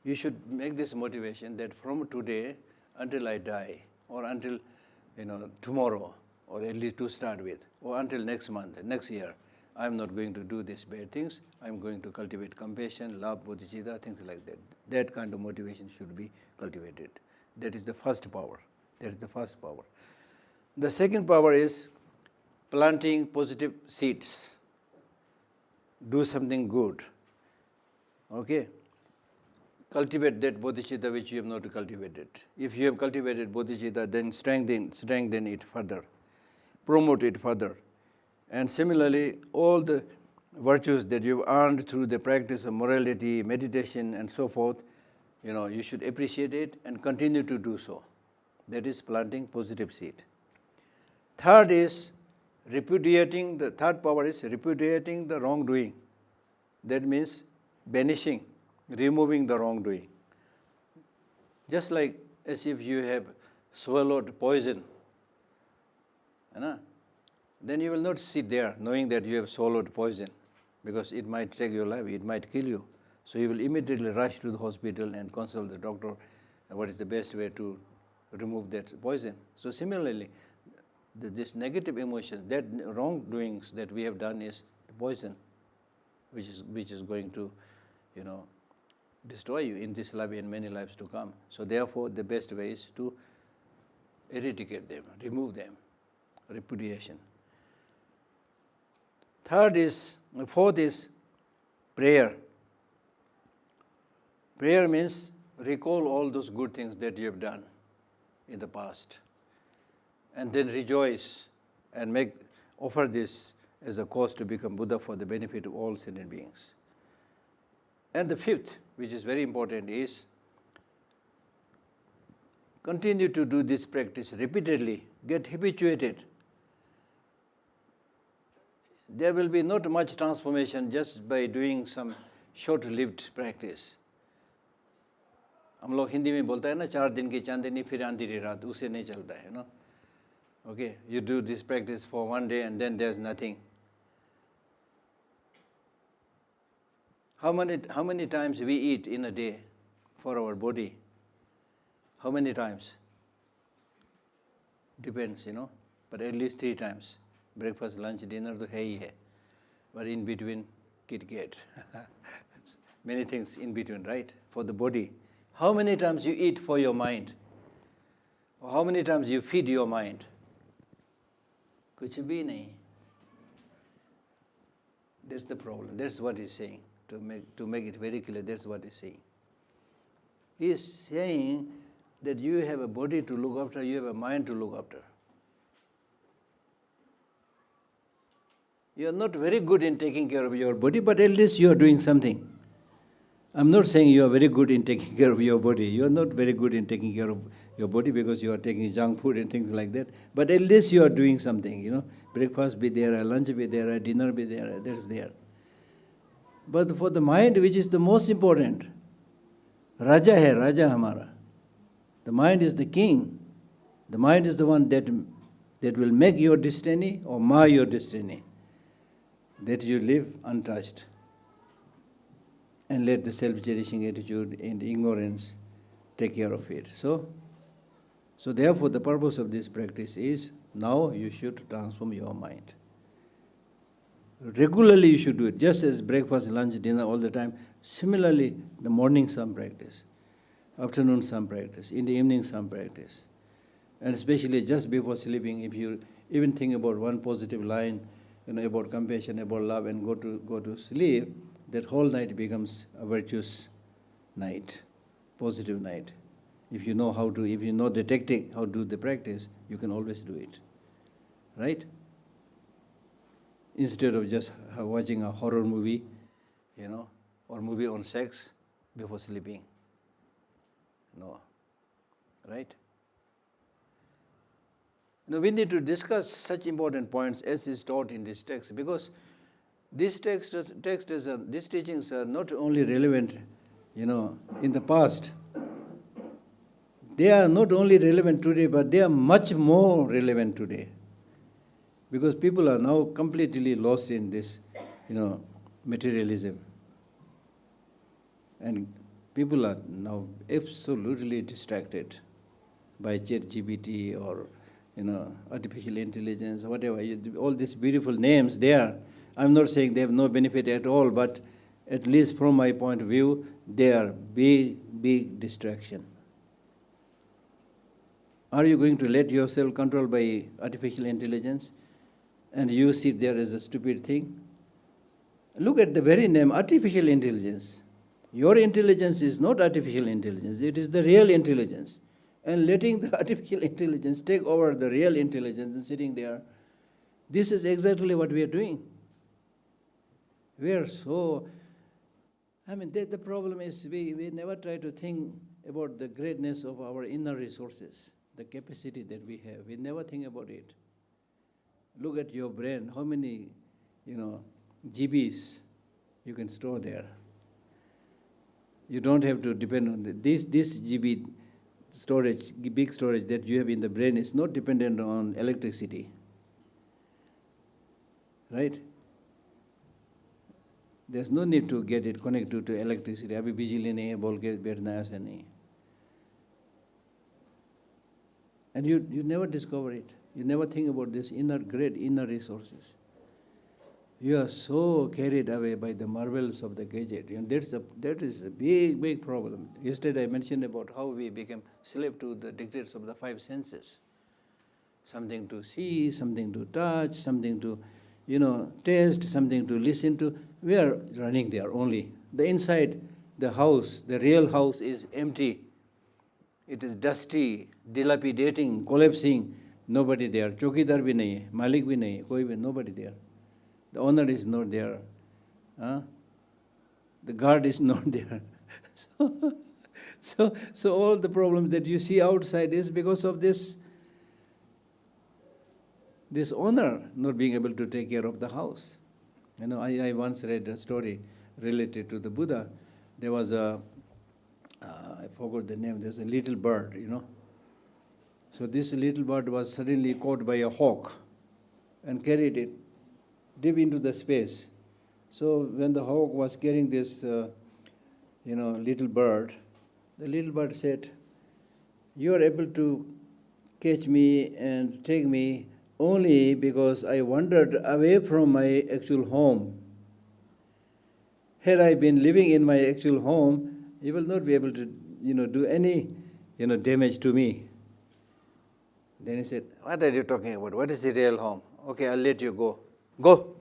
You should make this motivation that from today until I die, or until tomorrow, or at least to start with, or until next month, next year, I am not going to do these bad things. I am going to cultivate compassion, love, bodhicitta, things like that. That kind of motivation should be cultivated. That is the first power. That is the first power. The second power is planting positive seeds. Do something good. Okay? Cultivate that bodhicitta which you have not cultivated. If you have cultivated bodhicitta, then strengthen it further. Promote it further. And similarly, all the virtues that you've earned through the practice of morality, meditation, and so forth, you should appreciate it and continue to do so. That is planting positive seed. Third power is repudiating the wrongdoing. That means banishing, removing the wrongdoing. Just like as if you have swallowed poison, then you will not sit there knowing that you have swallowed poison, because it might take your life, it might kill you. So you will immediately rush to the hospital and consult the doctor what is the best way to remove that poison. So similarly, this negative emotion, that wrongdoings that we have done is the poison, which is going to, destroy you in this life and many lives to come. So therefore, the best way is to eradicate them, remove them, repudiation. Fourth is prayer. Prayer means recall all those good things that you have done in the past, and then rejoice and offer this as a cause to become Buddha for the benefit of all sentient beings. And the fifth, which is very important, is continue to do this practice repeatedly, get habituated. There will be not much transformation just by doing some short-lived practice. हम लोग हिंदी में बोलता है ना 4 दिन की चांदनी फिर अंधेरी रात, उसे नहीं चलता है ना. Okay, you do this practice for 1 day and then there's nothing. How many times we eat in a day for our body? How many times? Depends, but at least 3 times. Breakfast, lunch, dinner to hai. But in between, Kit Kat. Many things in between, right? For the body. How many times you eat for your mind? Or how many times you feed your mind? Kuch bhi nahi. That's the problem. That's what he's saying. To make it very clear, that's what he's saying. He's saying that you have a body to look after, you have a mind to look after. You are not very good in taking care of your body, but at least you are doing something. I'm not saying you are very good in taking care of your body. You are not very good in taking care of your body because you are taking junk food and things like that. But at least you are doing something, Breakfast be there, lunch be there, dinner be there, that's there. But for the mind, which is the most important, Raja hai, Raja hamara. The mind is the king. The mind is the one that will make your destiny or mar your destiny. That you live untouched. And let the self-cherishing attitude and ignorance take care of it. So therefore the purpose of this practice is, now you should transform your mind. Regularly you should do it, just as breakfast, lunch, dinner, all the time. Similarly, the morning some practice, afternoon some practice, in the evening some practice. And especially just before sleeping, if you even think about one positive line, about compassion, about love, and go to sleep, that whole night becomes a virtuous night, positive night. If you know the technique, how to do the practice, you can always do it. Right? Instead of just watching a horror movie, or movie on sex before sleeping. No. Right? Now we need to discuss such important points as is taught in this text, because these teachings are not only relevant, in the past. They are not only relevant today, but they are much more relevant today. Because people are now completely lost in this, materialism. And people are now absolutely distracted by ChatGPT or, artificial intelligence, whatever. All these beautiful names there. I'm not saying they have no benefit at all, but at least from my point of view, they are big distraction. Are you going to let yourself controlled by artificial intelligence and you sit there as a stupid thing? Look at the very name, artificial intelligence. Your intelligence is not artificial intelligence, it is the real intelligence. And letting the artificial intelligence take over the real intelligence and sitting there, this is exactly what we are doing. We are so, the problem is we never try to think about the greatness of our inner resources, the capacity that we have. We never think about it. Look at your brain, how many, GBs you can store there. You don't have to depend on this GB storage, big storage that you have in the brain is not dependent on electricity. Right? There's no need to get it connected to electricity. Abhi bijli nahi hai bol ke baithna aisa nahi. And you never discover it. You never think about this great inner resources. You are so carried away by the marvels of the gadget. That is a big problem. Yesterday I mentioned about how we became slave to the dictates of the 5 senses. Something to see, something to touch, something to, taste, something to listen to. We are running there only. The inside, the house, the real house is empty. It is dusty, dilapidating, collapsing. Nobody there. Chokidar bhi nahi hai, malik bhi nahi hai, koi bhi, nobody there. The owner is not there. The guard is not there. So all the problems that you see outside is because of this owner not being able to take care of the house. I once read a story related to the Buddha. There was a I forgot the name, there's a little bird, So this little bird was suddenly caught by a hawk and carried it deep into the space. So when the hawk was carrying this, little bird, the little bird said, "You are able to catch me and take me only because I wandered away from my actual home. Had I been living in my actual home, you will not be able to, do any, damage to me." Then he said, "What are you talking about? What is the real home? Okay, I'll let you go. Go."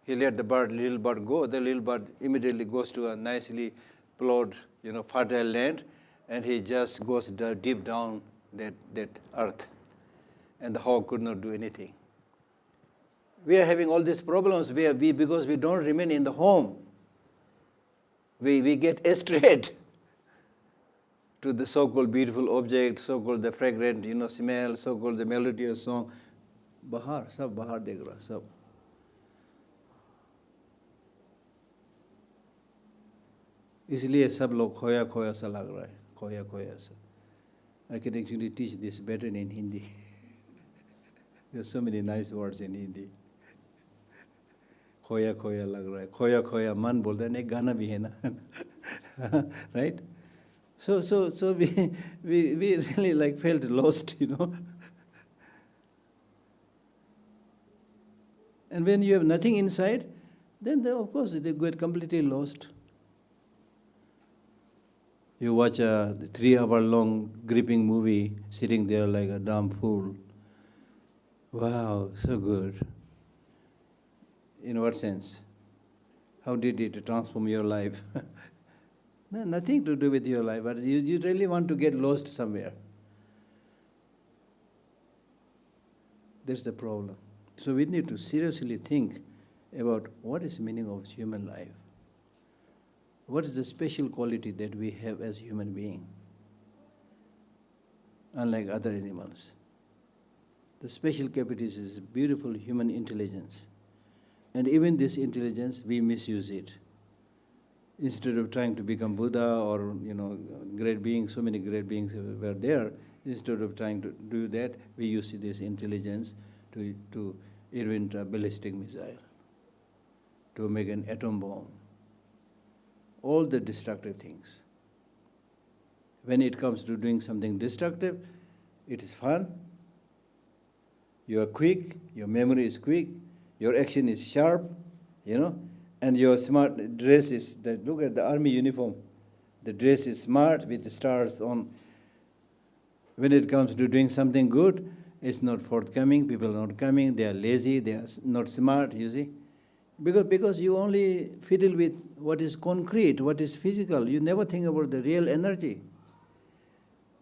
He let the little bird go. The little bird immediately goes to a nicely plowed, fertile land, and he just goes deep down that earth. And the hawk could not do anything. We are having all these problems because we don't remain in the home. We get estrayed to the so-called beautiful object, so-called the fragrant, smell, so-called the melodious song. Bahar, sab bahar dekh raha, sab. इसलिए सब लोग खोया खोया सा लग रहा है, खोया खोया सा. I can actually teach this better in Hindi. There are so many nice words in Hindi. खोया खोया लग रहा है, खोया खोया मन बोलता है, एक गाना भी है ना, right? So we really like felt lost, And when you have nothing inside, then of course they get completely lost. You watch a 3-hour-long gripping movie, sitting there like a dumb fool. Wow, so good. In what sense? How did it transform your life? No, nothing to do with your life, but you really want to get lost somewhere. That's the problem. So we need to seriously think about what is the meaning of human life. What is the special quality that we have as human beings, unlike other animals? The special capacity is beautiful human intelligence. And even this intelligence, we misuse it. Instead of trying to become Buddha or, great beings, so many great beings were there, instead of trying to do that, we use this intelligence to invent a ballistic missile, to make an atom bomb. All the destructive things. When it comes to doing something destructive, it is fun. You are quick, your memory is quick, your action is sharp, and your smart dress is, look at the army uniform. The dress is smart with the stars on. When it comes to doing something good, it's not forthcoming, people are not coming, they are lazy, they are not smart, you see. Because you only fiddle with what is concrete, what is physical. You never think about the real energy.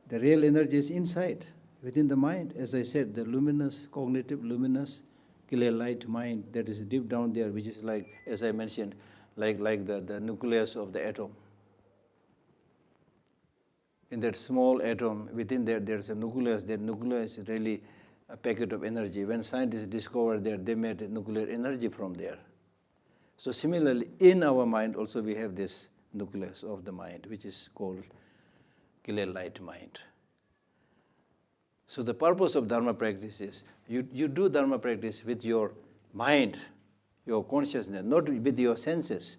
The real energy is inside, within the mind. As I said, the luminous, cognitive, luminous, clear light mind that is deep down there, which is like, as I mentioned, like the nucleus of the atom. In that small atom, within there's a nucleus. That nucleus is really a packet of energy. When scientists discovered that, they made nuclear energy from there. So similarly, in our mind also we have this nucleus of the mind, which is called clear light mind. So the purpose of Dharma practice is, you do Dharma practice with your mind, your consciousness, not with your senses,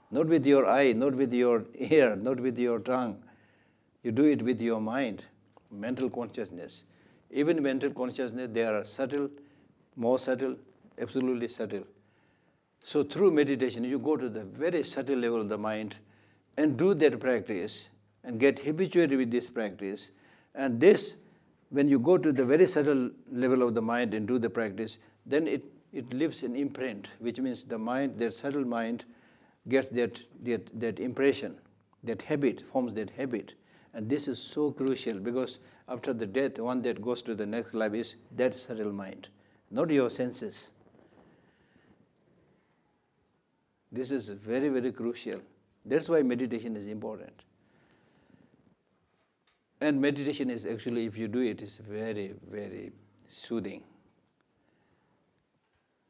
not with your eye, not with your ear, not with your tongue. You do it with your mind, mental consciousness. Even mental consciousness, they are subtle, more subtle, absolutely subtle. So through meditation, you go to the very subtle level of the mind and do that practice and get habituated with this practice. And this, when you go to the very subtle level of the mind and do the practice, then it leaves an imprint, which means the mind, that subtle mind, gets that impression, that habit, forms that habit. And this is so crucial because after the death, one that goes to the next life is that subtle mind, not your senses. This is very, very crucial. That's why meditation is important. And meditation is actually, if you do it, is very, very soothing.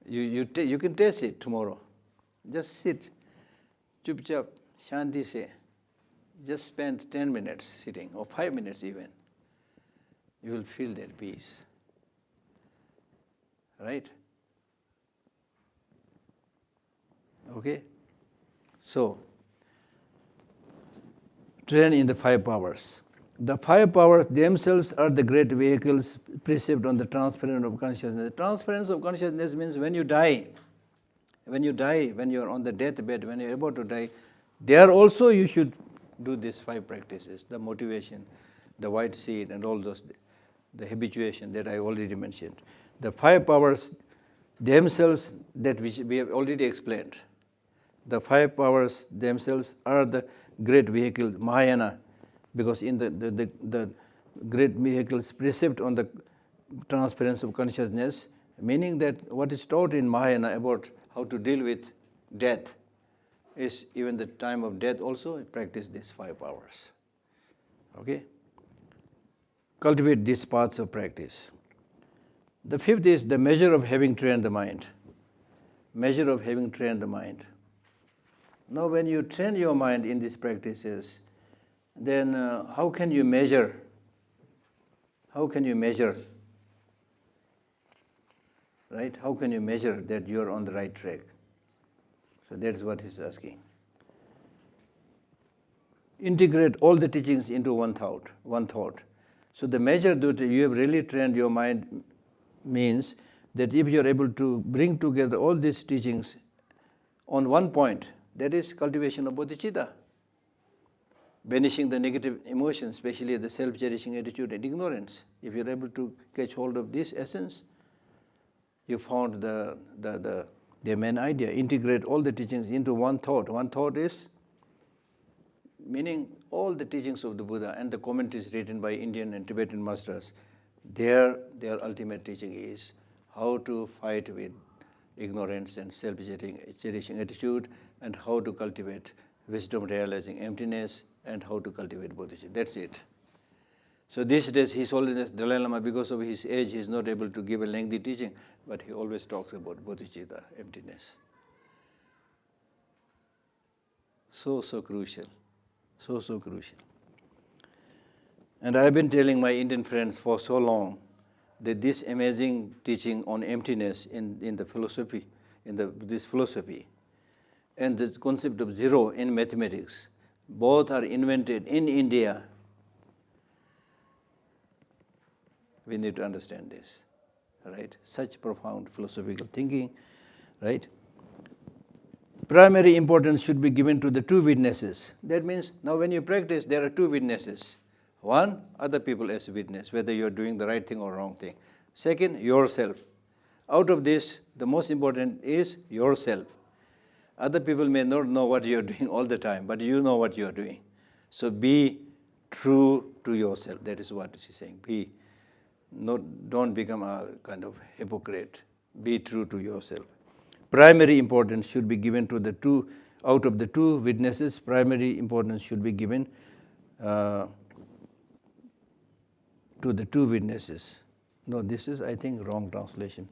You can taste it tomorrow. Just sit, chup chap, shanti se, Just spend 10 minutes sitting, or 5 minutes even. You will feel that peace. Right? Okay? So, train in the 5 powers. The 5 powers themselves are the great vehicles perceived on the transference of consciousness. The transference of consciousness means when you die, when you are on the deathbed, when you are about to die, there also you should do these 5 practices, the motivation, the white seed, and all those, the habituation that I already mentioned. The 5 powers themselves, that which we have already explained, the 5 powers themselves are the great vehicle, Mahayana, because in the great vehicles precept on the transference of consciousness, meaning that what is taught in Mahayana about how to deal with death is even the time of death also practice these 5 powers. Okay? Cultivate these paths of practice. The 5th is the measure of having trained the mind. Measure of having trained the mind. Now when you train your mind in these practices, then how can you measure? How can you measure? Right? How can you measure that you are on the right track? So that is what he's asking. Integrate all the teachings into one thought. So the measure that you have really trained your mind means that if you are able to bring together all these teachings on one point, that is cultivation of bodhicitta, banishing the negative emotions, especially the self-cherishing attitude and ignorance. If you are able to catch hold of this essence, you found the main idea. Integrate all the teachings into one thought. One thought is meaning all the teachings of the Buddha and the commentaries written by Indian and Tibetan masters. Their ultimate teaching is how to fight with ignorance and self-cherishing attitude, and how to cultivate wisdom realizing emptiness, and how to cultivate bodhicitta. That's it. So these days, His Holiness Dalai Lama, because of his age, he is not able to give a lengthy teaching, but he always talks about bodhicitta, emptiness. So crucial. So crucial. And I have been telling my Indian friends for so long that this amazing teaching on emptiness in the philosophy, this philosophy, and the concept of zero in mathematics, both are invented in India. We need to understand this, right? Such profound philosophical thinking, right? Primary importance should be given to the 2 witnesses. That means now when you practice, there are 2 witnesses. One, other people as witness, whether you are doing the right thing or wrong thing. Second, yourself. Out of this, the most important is yourself. Other people may not know what you are doing all the time, but you know what you are doing. So be true to yourself. That is what he's saying. Don't become a kind of hypocrite. Be true to yourself. Primary importance should be given to the 2, out of the 2 witnesses, primary importance should be given to the 2 witnesses. No, this is, I think, wrong translation.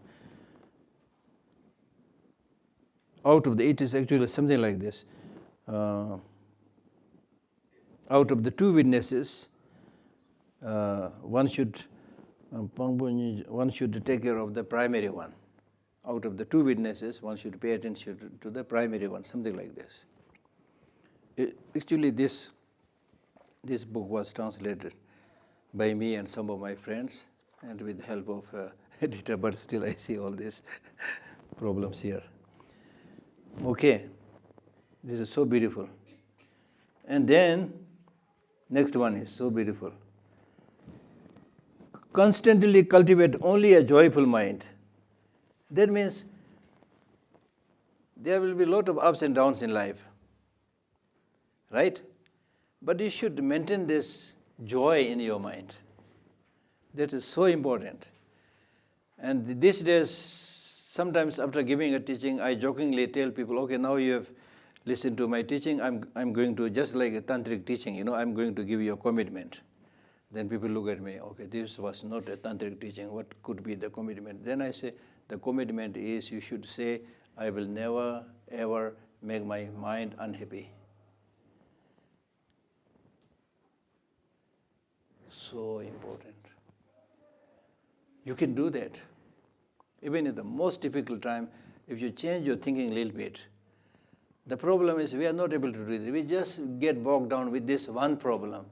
It is actually something like this. Out of the 2 witnesses, one should take care of the primary one. Out of the 2 witnesses, one should pay attention to the primary one, something like this. Actually, this book was translated by me and some of my friends, and with the help of editor, but still I see all these problems here. Okay, this is so beautiful. And then, next one is so beautiful. Constantly cultivate only a joyful mind. That means there will be a lot of ups and downs in life, right? But you should maintain this joy in your mind. That is so important. And these days, sometimes after giving a teaching, I jokingly tell people, okay, now you have listened to my teaching, I'm going to, just like a tantric teaching, I'm going to give you a commitment. Then people look at me, okay, this was not a tantric teaching, what could be the commitment? Then I say, the commitment is you should say, I will never ever make my mind unhappy. So important. You can do that. Even in the most difficult time, if you change your thinking a little bit. The problem is we are not able to do it. We just get bogged down with this one problem.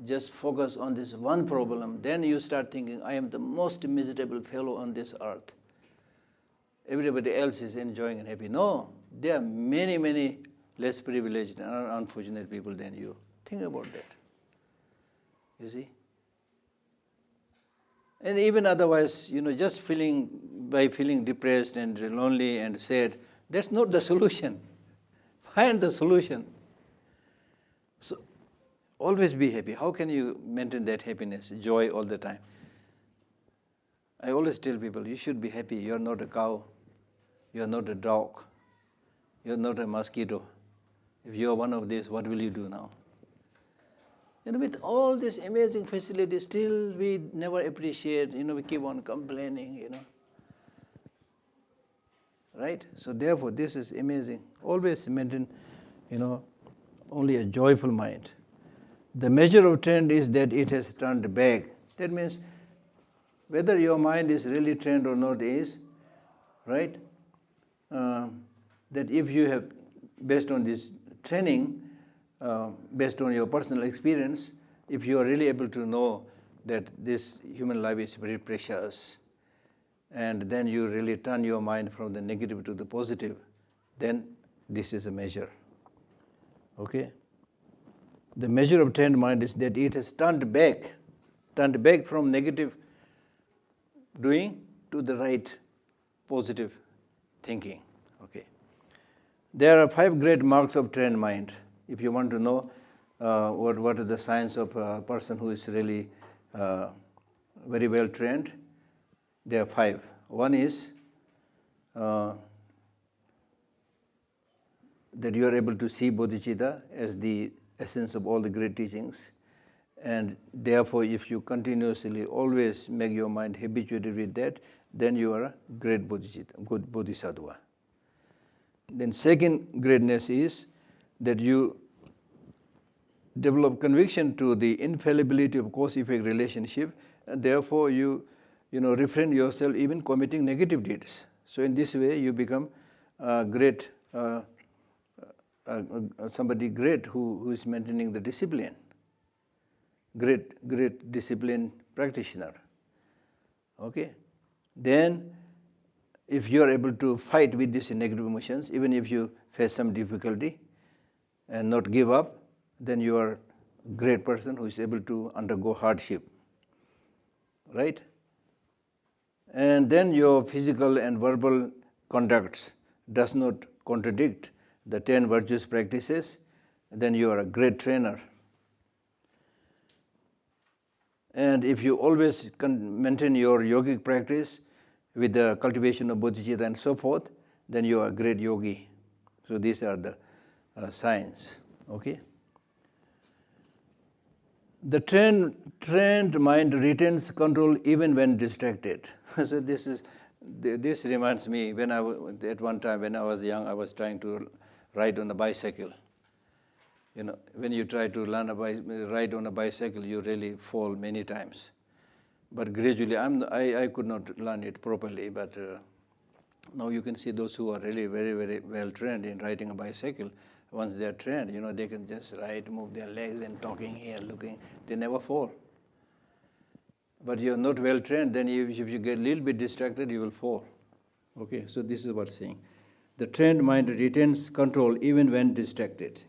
Just focus on this one problem. Then you start thinking, I am the most miserable fellow on this earth. Everybody else is enjoying and happy. No, there are many, many less privileged and unfortunate people than you. Think about that. You see? And even otherwise, just by feeling depressed and lonely and sad, that's not the solution. Find the solution. So, always be happy. How can you maintain that happiness, joy all the time? I always tell people, you should be happy. You're not a cow. You're not a dog. You're not a mosquito. If you're one of these, what will you do now? With all these amazing facilities, still we never appreciate, we keep on complaining, Right? So therefore, this is amazing. Always maintain, only a joyful mind. The measure of trend is that it has turned back. That means whether your mind is really trained or not is, right? That if you have, based on this training, based on your personal experience, if you are really able to know that this human life is very precious, and then you really turn your mind from the negative to the positive, then this is a measure. Okay? The measure of trained mind is that it has turned back from negative doing to the right positive thinking. Okay. There are 5 great marks of trained mind. If you want to know what is the signs of a person who is really very well trained, there are 5. One is that you are able to see bodhicitta as the essence of all the great teachings, and therefore if you continuously always make your mind habituated with that, then you are a great bodhicitta, good bodhisattva. Then second greatness is that you develop conviction to the infallibility of cause-effect relationship, and therefore you refrain yourself even committing negative deeds. So in this way you become great, somebody great who is maintaining the discipline, great discipline practitioner. Okay? Then if you are able to fight with these negative emotions, even if you face some difficulty and not give up, then you are a great person who is able to undergo hardship. Right? And then your physical and verbal conducts does not contradict the 10 virtuous practices, then you are a great trainer. And if you always maintain your yogic practice with the cultivation of bodhicitta and so forth, then you are a great yogi. So these are the signs. Okay? The trained mind retains control even when distracted. So this reminds me when at one time when I was young, I was trying to ride on a bicycle. When you try to ride on a bicycle, you really fall many times. But gradually, I could not learn it properly. But now you can see those who are really very, very well trained in riding a bicycle. Once they are trained, they can just ride, move their legs and talking here, looking. They never fall. But you're not well trained, then if you get a little bit distracted, you will fall. Okay, so this is what's saying. The trained mind retains control even when distracted.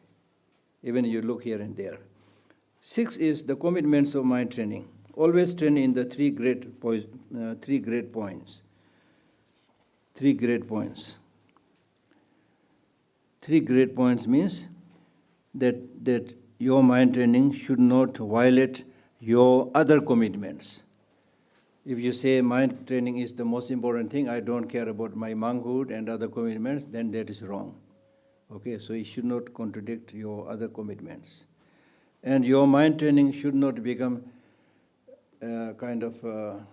Even you look here and there. 6 is the commitments of mind training. Always train in the 3 great points. 3 great points. 3 great points. 3 great points means that your mind training should not violate your other commitments. If you say mind training is the most important thing, I don't care about my monkhood and other commitments, then that is wrong. Okay, so it should not contradict your other commitments. And your mind training should not become kind of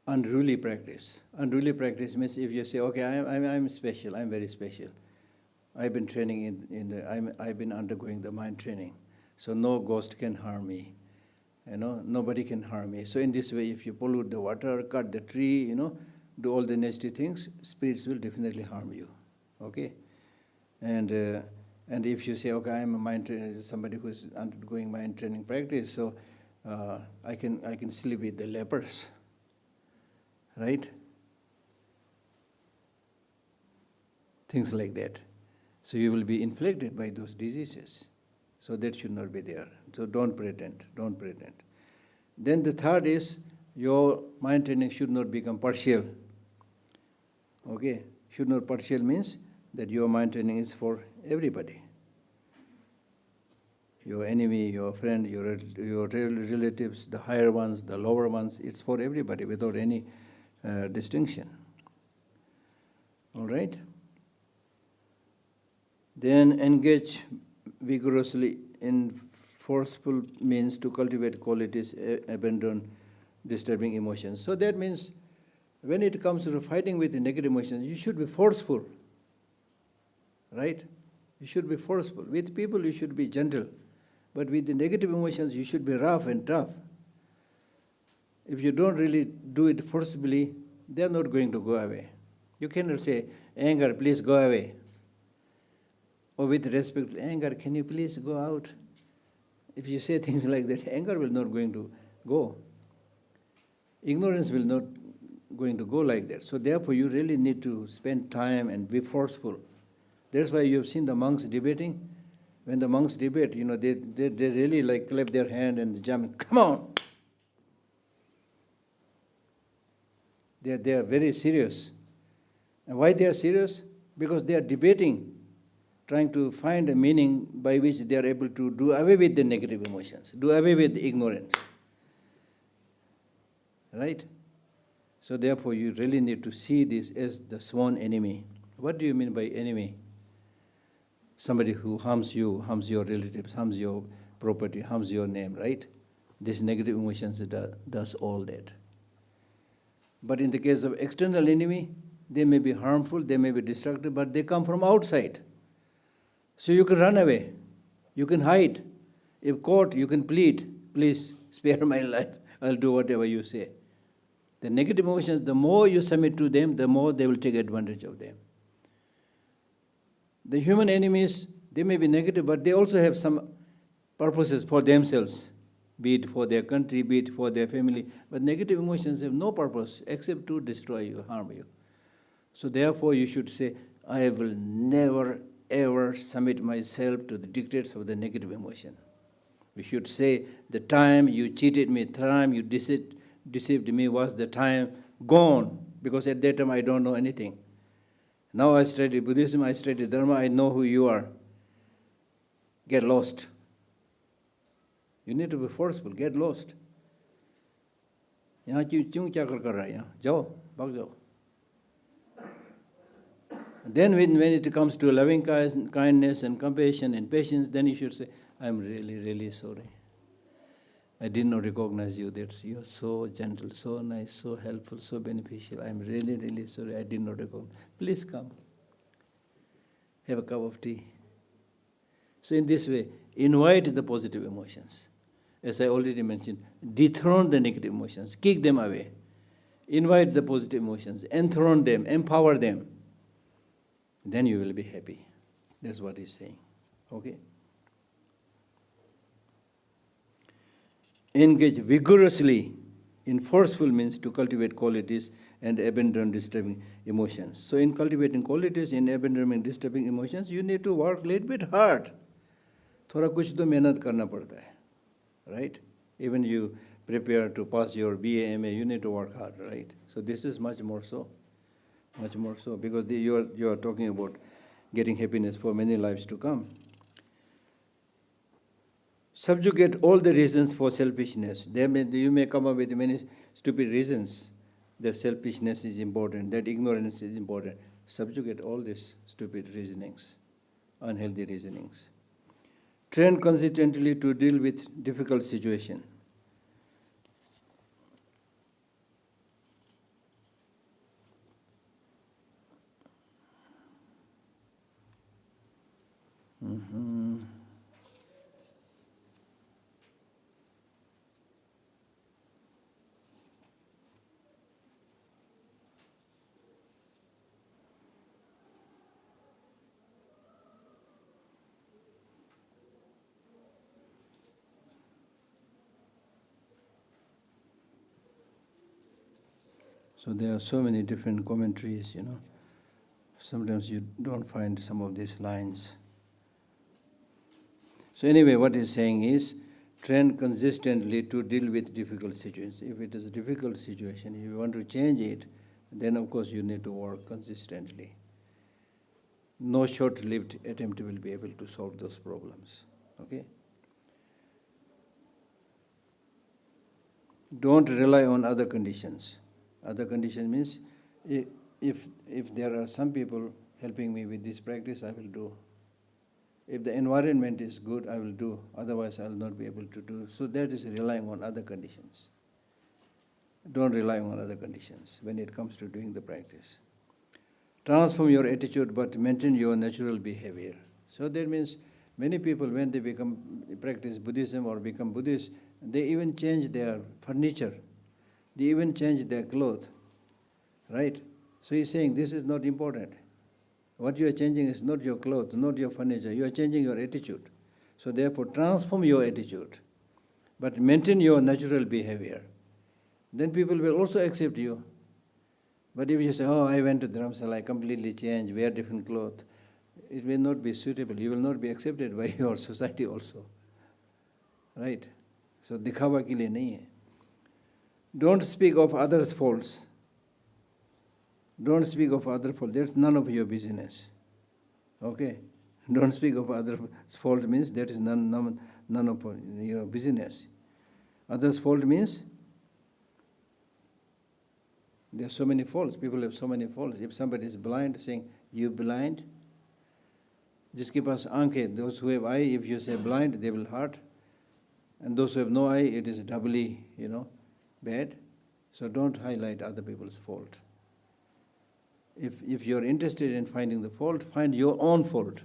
unruly practice. Unruly practice means if you say, okay, I'm special, I'm very special. I've been training I've been undergoing the mind training, so no ghost can harm me. nobody can harm me. So in this way, if you pollute the water, cut the tree, do all the nasty things, spirits will definitely harm you. Okay? And if you say, okay, I'm a somebody who's undergoing mind training practice, so I can sleep with the lepers, right? Things like that. So you will be inflicted by those diseases. So that should not be there. So don't pretend. Then the third is, your mind training should not become partial. Okay? Should not partial means that your mind training is for everybody. Your enemy, your friend, your relatives, the higher ones, the lower ones, it's for everybody without any distinction. All right? Then engage vigorously in forceful means to cultivate qualities, abandon disturbing emotions. So that means when it comes to fighting with the negative emotions, you should be forceful, right? You should be forceful. With people, you should be gentle. But with the negative emotions, you should be rough and tough. If you don't really do it forcibly, they are not going to go away. You cannot say, anger, please go away. Or with respect, anger, can you please go out? If you say things like that, anger will not going to go. Ignorance will not going to go like that. So therefore, you really need to spend time and be forceful. That's why you have seen the monks debating. When the monks debate, they really like clap their hand and jump. Come on! They are very serious. And why they are serious? Because they are debating, trying to find a meaning by which they are able to do away with the negative emotions, do away with the ignorance. Right? So therefore, you really need to see this as the sworn enemy. What do you mean by enemy? Somebody who harms you, harms your relatives, harms your property, harms your name, right? This negative emotions does all that. But in the case of external enemy, they may be harmful, they may be destructive, but they come from outside. So you can run away, you can hide. If caught, you can plead, please spare my life, I'll do whatever you say. The negative emotions, the more you submit to them, the more they will take advantage of them. The human enemies, they may be negative, but they also have some purposes for themselves, be it for their country, be it for their family. But negative emotions have no purpose except to destroy you, harm you. So therefore you should say, I will never ever submit myself to the dictates of the negative emotion. You should say, the time you cheated me, the time you deceived me was the time gone, because at that time I don't know anything. Now I study Buddhism, I study Dharma, I know who you are. Get lost. You need to be forceful, get lost. यहाँ क्यों क्या कर रहा है यहाँ? जाओ, भाग जाओ. Then when it comes to loving kindness and compassion and patience, then you should say, I'm really, really sorry. I did not recognize you. That you are so gentle, so nice, so helpful, so beneficial. I'm really, really sorry. I did not recognize. Please come. Have a cup of tea. So in this way, invite the positive emotions. As I already mentioned, dethrone the negative emotions, kick them away. Invite the positive emotions, enthrone them, empower them. Then you will be happy. That's what he's saying. Okay? Engage vigorously in forceful means to cultivate qualities and abandon disturbing emotions. So in cultivating qualities and abandoning disturbing emotions, you need to work a little bit hard. थोड़ा कुछ तो मेहनत करना पड़ता है, right? Even you prepare to pass your BA, MA, you need to work hard, right? So this is much more so, because you are talking about getting happiness for many lives to come. Subjugate all the reasons for selfishness. You may come up with many stupid reasons that selfishness is important, that ignorance is important. Subjugate all these stupid reasonings, unhealthy reasonings. Train consistently to deal with difficult situations. So there are so many different commentaries, Sometimes you don't find some of these lines. So anyway, what he's saying is, train consistently to deal with difficult situations. If it is a difficult situation, if you want to change it, then of course you need to work consistently. No short-lived attempt will be able to solve those problems. Okay? Don't rely on other conditions. Other condition means if there are some people helping me with this practice, I will do. If the environment is good, I will do. Otherwise, I will not be able to do. So that is relying on other conditions. Don't rely on other conditions when it comes to doing the practice. Transform your attitude, but maintain your natural behavior. So that means many people, when they practice Buddhism or become Buddhist, they even change their furniture. They even change their clothes. Right? So he's saying this is not important. What you are changing is not your clothes, not your furniture. You are changing your attitude. So therefore, transform your attitude, but maintain your natural behavior. Then people will also accept you. But if you say, oh, I went to Dharamsala, I completely changed, wear different clothes, it will not be suitable. You will not be accepted by your society also. Right? So dikhawa ke liye nahi hai. Don't speak of others' faults. Don't speak of other faults. That's none of your business. Okay? Don't speak of others' fault means that is none of your business. Others' fault means there are so many faults. People have so many faults. If somebody is blind, saying, you blind, jiske paas aankh hai, those who have eye, if you say blind, they will hurt. And those who have no eye, it is doubly, bad. So don't highlight other people's fault. If you're interested in finding the fault, find your own fault.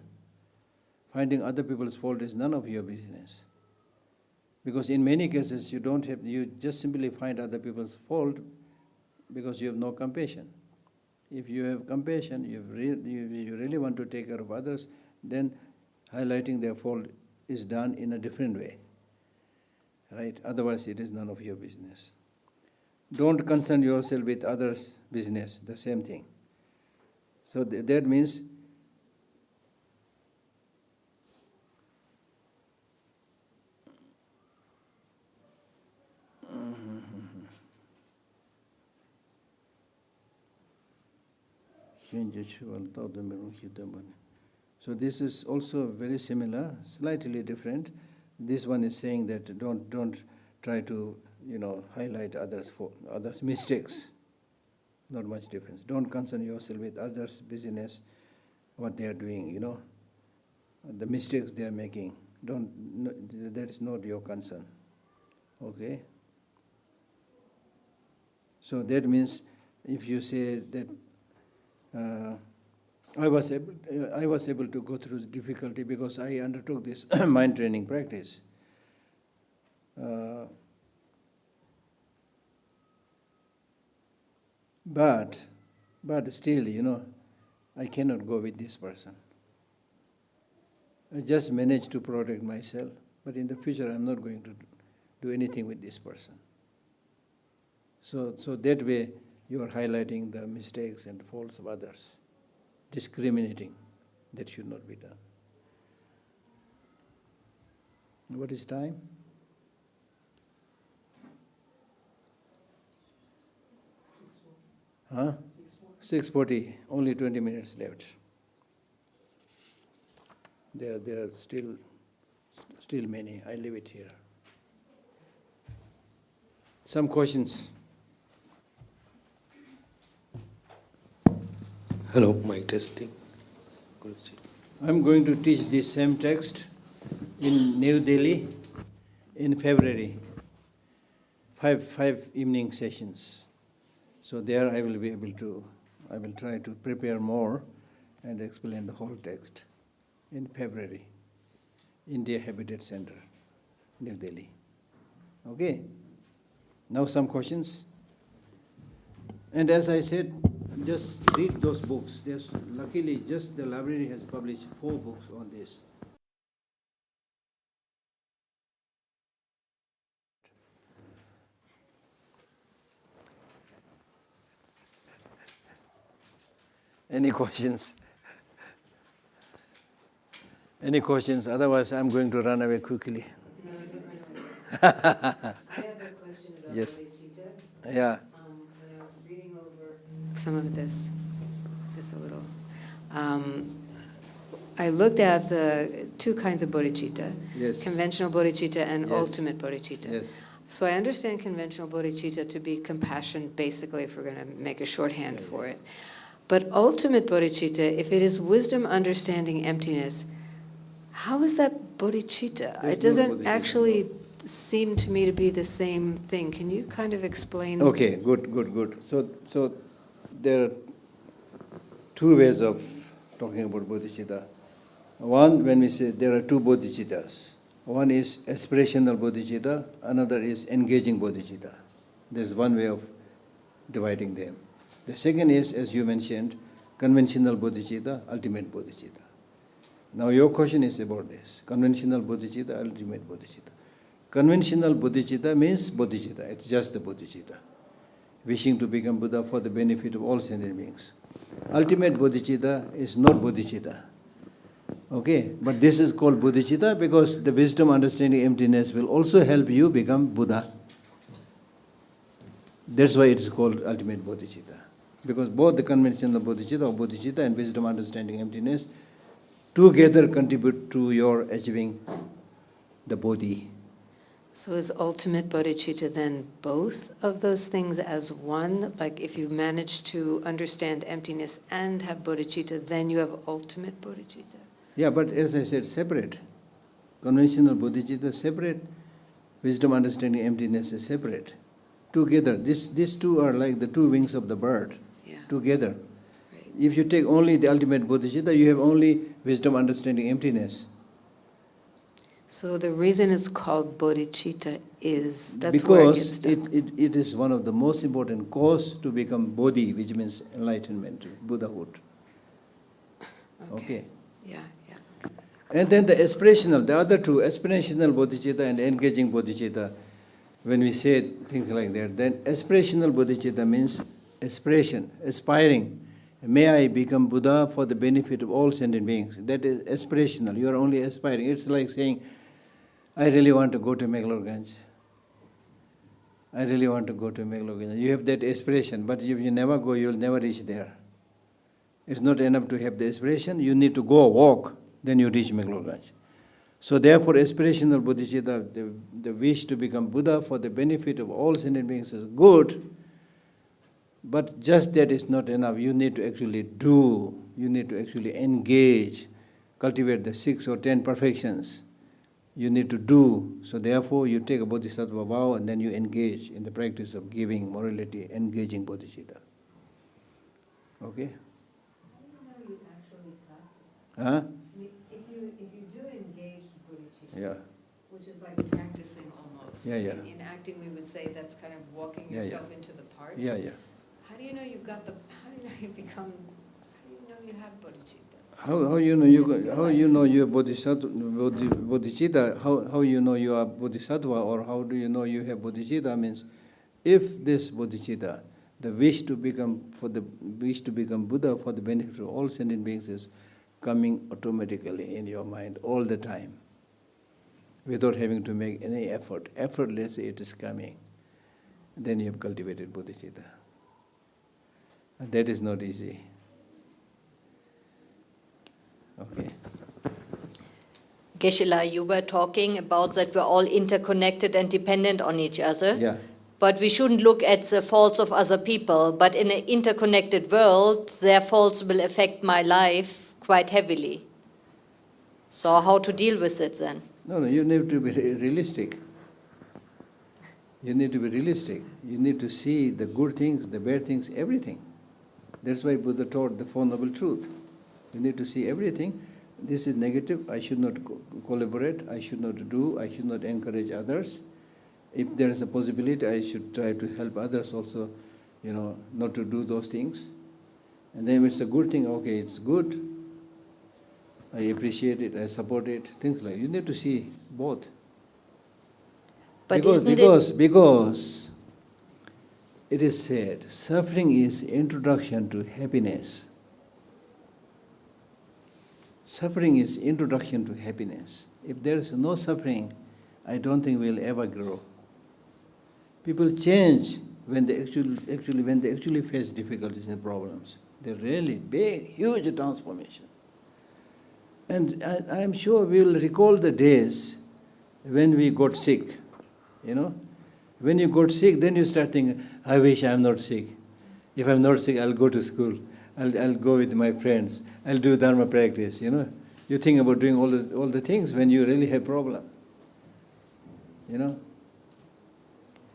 Finding other people's fault is none of your business. Because in many cases, you just simply find other people's fault because you have no compassion. If you have compassion, you really want to take care of others, then highlighting their fault is done in a different way. Right? Otherwise, it is none of your business. Don't concern yourself with others' business, the same thing. So that means so this is also very similar, slightly different. This one is saying that don't try to highlight others' mistakes. Not much difference. Don't concern yourself with others' business, what they are doing, the mistakes they are making. That is not your concern. Okay? So that means if you say that I was able to go through the difficulty because I undertook this mind training practice. But still, I cannot go with this person. I just managed to protect myself, but in the future I'm not going to do anything with this person. So that way you are highlighting the mistakes and faults of others, discriminating. That should not be done. What is time? Huh? 6:40. Only 20 minutes left. There are still many. I leave it here. Some questions? Hello, mic testing. I'm going to teach this same text in New Delhi in February. Five evening sessions. So there I will try to prepare more and explain the whole text in February, India Habitat Center, New Delhi. Okay? Now some questions? And as I said, just read those books. Luckily, just the library has published 4 books on this. Any questions? Any questions? Otherwise, I'm going to run away quickly. No, don't run away. I have a question about Yes. bodhicitta. Yeah. When I was reading over some of this, is this a little? I looked at the two kinds of bodhicitta, Yes. conventional bodhicitta and Yes. ultimate bodhicitta. Yes. So I understand conventional bodhicitta to be compassion, basically, if we're going to make a shorthand for it. But ultimate bodhicitta, if it is wisdom, understanding, emptiness, how is that bodhicitta? There's It doesn't no bodhicitta, actually seem to me to be the same thing. Can you kind of explain? Okay, good. So there are two ways of talking about bodhicitta. One, when we say there are two bodhicittas. One is aspirational bodhicitta, another is engaging bodhicitta. There's one way of dividing them. The second is, as you mentioned, conventional bodhicitta, ultimate bodhicitta. Now your question is about this, conventional bodhicitta, ultimate bodhicitta. Conventional bodhicitta means bodhicitta, it's just the bodhicitta, wishing to become Buddha for the benefit of all sentient beings. Ultimate bodhicitta is not bodhicitta. Okay, but this is called bodhicitta because the wisdom, understanding, emptiness will also help you become Buddha. That's why it is called ultimate bodhicitta. Because both the conventional bodhicitta or bodhicitta and wisdom, understanding, emptiness together contribute to your achieving the bodhi. So is ultimate bodhicitta then both of those things as one? Like if you manage to understand emptiness and have bodhicitta, then you have ultimate bodhicitta? Yeah, but as I said, separate. Conventional bodhicitta is separate, wisdom, understanding, emptiness is separate. Together, these two are like the two wings of the bird. Yeah. Together. Right. If you take only the ultimate bodhicitta, you have only wisdom, understanding, emptiness. So the reason it's called bodhicitta is, that's where it gets Because stuck. it is one of the most important cause to become bodhi, which means enlightenment, Buddhahood. Okay. Yeah. And then the aspirational, the other two, aspirational bodhicitta and engaging bodhicitta, when we say things like that, then aspirational bodhicitta means aspiration, aspiring. May I become Buddha for the benefit of all sentient beings. That is aspirational. You are only aspiring. It's like saying, I really want to go to Meghalorganj. I really want to go to Meghalorganj. You have that aspiration, but if you never go, you will never reach there. It's not enough to have the aspiration. You need to go walk, then you reach Meghalorganj. So therefore, aspirational bodhicitta, the wish to become Buddha for the benefit of all sentient beings is good, but just that is not enough. You need to actually do, you need to actually engage, cultivate the 6 or 10 perfections. You need to do. So therefore, you take a bodhisattva vow and then you engage in the practice of giving, morality, engaging bodhicitta. Okay? How do you know you actually practice? Huh? If you do engage bodhicitta, Yeah. which is like practicing almost. Yeah. In acting, we would say that's kind of walking Yeah. yourself into the part. Yeah. How do you know you've got how do you know you become, how do you know you have bodhicitta? How you know you are bodhicitta? How you know you are bodhisattva, or how do you know you have bodhicitta? Means, if this bodhicitta, the wish to become Buddha for the benefit of all sentient beings, is coming automatically in your mind all the time, without having to make any effort, effortlessly it is coming, then you have cultivated bodhicitta. And that is not easy. Okay. Geshe-la, you were talking about that we're all interconnected and dependent on each other. Yeah. But we shouldn't look at the faults of other people. But in an interconnected world, their faults will affect my life quite heavily. So how to deal with it then? No, you need to be realistic. You need to be realistic. You need to see the good things, the bad things, everything. That's why Buddha taught the Four Noble Truths. You need to see everything. This is negative, I should not collaborate, I should not do, I should not encourage others. If there is a possibility, I should try to help others also, not to do those things. And then if it's a good thing, okay, it's good. I appreciate it, I support it, things like that. You need to see both. But Because it is said, suffering is introduction to happiness. Suffering is introduction to happiness. If there is no suffering, I don't think we'll ever grow. People change when they actually face difficulties and problems. They're really big, huge transformation. And I'm sure we'll recall the days when we got sick, you know. When you got sick, then you start thinking, I wish I'm not sick. If I'm not sick, I'll go to school. I'll go with my friends. I'll do Dharma practice, you know. You think about doing all the things when you really have problem, you know.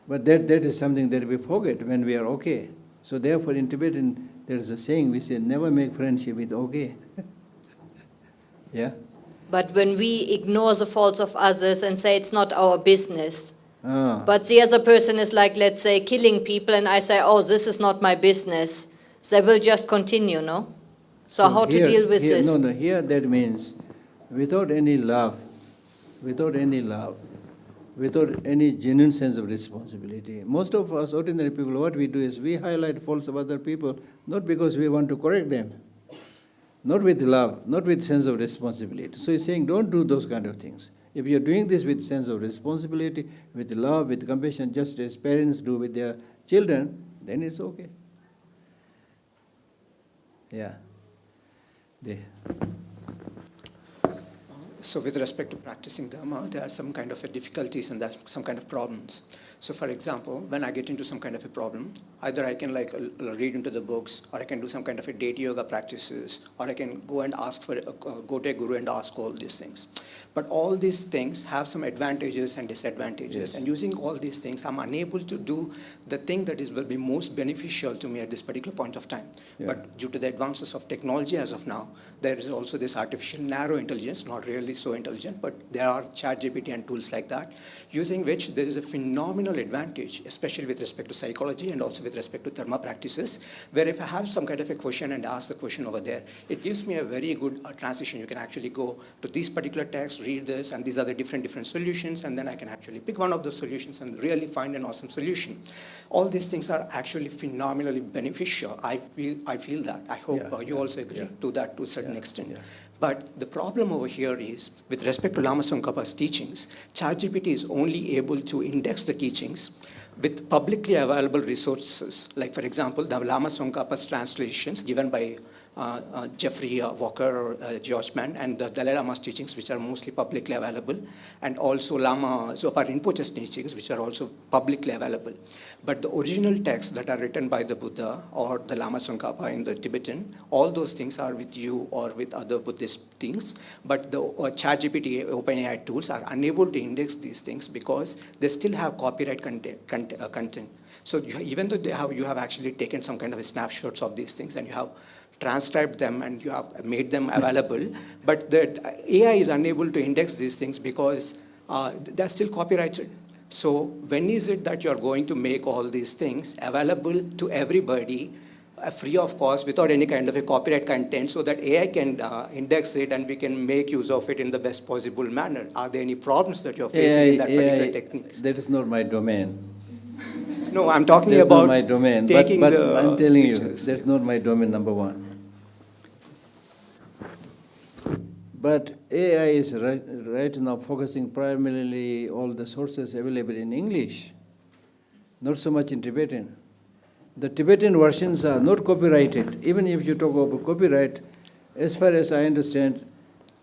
But that is something that we forget when we are okay. So therefore in Tibetan, there's a saying, we say, never make friendship with okay. Yeah? But when we ignore the faults of others and say it's not our business, but the other person is like, let's say, killing people, and I say, oh, this is not my business, they will just continue, no? So how to deal with this? No, here that means without any love, without any genuine sense of responsibility. Most of us ordinary people, what we do is we highlight faults of other people, not because we want to correct them, not with love, not with sense of responsibility. So he's saying, don't do those kind of things. If you're doing this with sense of responsibility, with love, with compassion, just as parents do with their children, then it's okay. Yeah. So with respect to practicing Dharma, there are some kind of difficulties and there's some kind of problems. So for example, when I get into some kind of a problem, either I can read into the books, or I can do some kind of a deity yoga practices, or I can go and ask for, go to a guru and ask all these things. But all these things have some advantages and disadvantages. Yes. And using all these things, I'm unable to do the thing that will be most beneficial to me at this particular point of time. Yeah. But due to the advances of technology as of now, there is also this artificial narrow intelligence, not really so intelligent, but there are ChatGPT and tools like that, using which there is a phenomenal advantage, especially with respect to psychology and also with respect to Dharma practices, where if I have some kind of a question and ask the question over there, it gives me a very good transition. You can actually go to these particular texts, read this, and these are the different solutions, and then I can actually pick one of those solutions and really find an awesome solution. All these things are actually phenomenally beneficial. I feel that. I hope you also agree to that to a certain extent. Yeah. But the problem over here is, with respect to Lama Tsongkhapa's teachings, ChatGPT is only able to index the teachings with publicly available resources. Like, for example, the Lama Tsongkhapa's translations given by Jeffrey Walker or George Mann, and the Dalai Lama's teachings, which are mostly publicly available, and also Lama Zopa Rinpoche's teachings, which are also publicly available. But the original texts that are written by the Buddha or the Lama Tsongkhapa in the Tibetan, all those things are with you or with other Buddhist things. But the ChatGPT OpenAI tools are unable to index these things because they still have copyright content. So even though you have actually taken some kind of snapshots of these things and you have transcribed them and you have made them available, but the AI is unable to index these things because they're still copyrighted. So when is it that you're going to make all these things available to everybody free of cost without any kind of a copyright content so that AI can index it and we can make use of it in the best possible manner? Are there any problems that you're facing in that particular technique? That is not my domain. No, I'm talking about my domain, taking but the I'm telling pictures. you, that's not my domain, number one. But AI is right now focusing primarily all the sources available in English, not so much in Tibetan. The Tibetan versions are not copyrighted. Even if you talk about copyright, as far as I understand,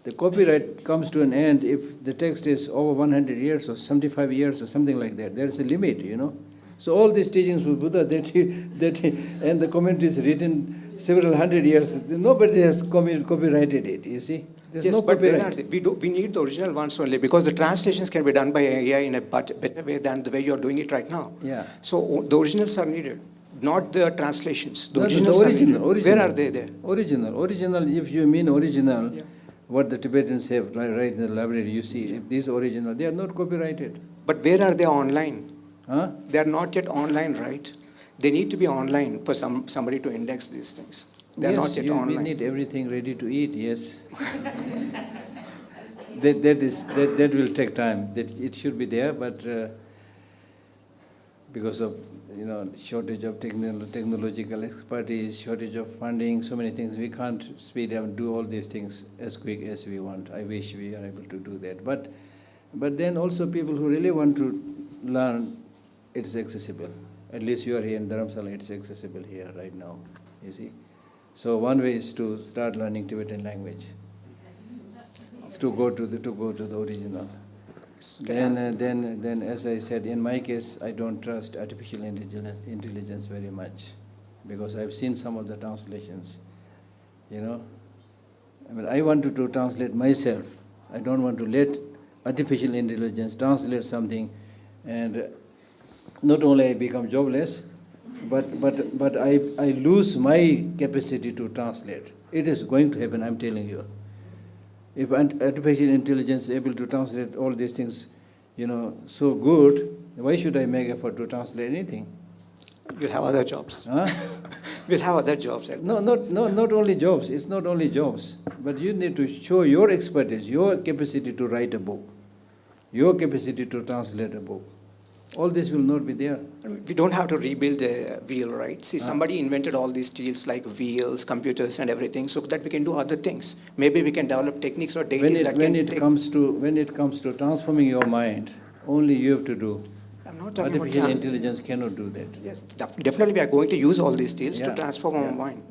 the copyright comes to an end if the text is over 100 years or 75 years or something like that. There is a limit, you know. So all these teachings of Buddha and the commentaries written several hundred years, nobody has copyrighted it, you see. There's yes, no but copyright. We need the original ones only because the translations can be done by AI in a better way than the way you're doing it right now. Yeah. So the originals are needed, not the translations. The No, originals original. Where are they there? Original, if you mean original, what the Tibetans have right in the library, you see, if these original, they are not copyrighted. But where are they online? Huh? They are not yet online, right? They need to be online for somebody to index these things. They are not yet online. We need everything ready to eat, yes. that will take time. It should be there, but because of shortage of technological expertise, shortage of funding, so many things. We can't speed up and do all these things as quick as we want. I wish we are able to do that. But then also people who really want to learn, it's accessible. At least you are here in Dharamsala, it's accessible here right now, you see. So one way is to start learning Tibetan language. It's to go to the original. Then, as I said, in my case, I don't trust artificial intelligence very much, because I've seen some of the translations. I wanted to translate myself. I don't want to let artificial intelligence translate something, and not only I become jobless, but I lose my capacity to translate. It is going to happen, I'm telling you. If artificial intelligence is able to translate all these things, so good, why should I make effort to translate anything? We'll have other jobs. Huh? We'll have other jobs. No, not only jobs. It's not only jobs. But you need to show your expertise, your capacity to write a book, your capacity to translate a book. All this will not be there. We don't have to rebuild a wheel, right? See, somebody invented all these tools like wheels, computers, and everything, so that we can do other things. Maybe we can develop techniques or deities when it comes to transforming your mind, only you have to do. I'm not talking Artificial about intelligence cannot do that. Yes, definitely we are going to use all these tools to transform our mind.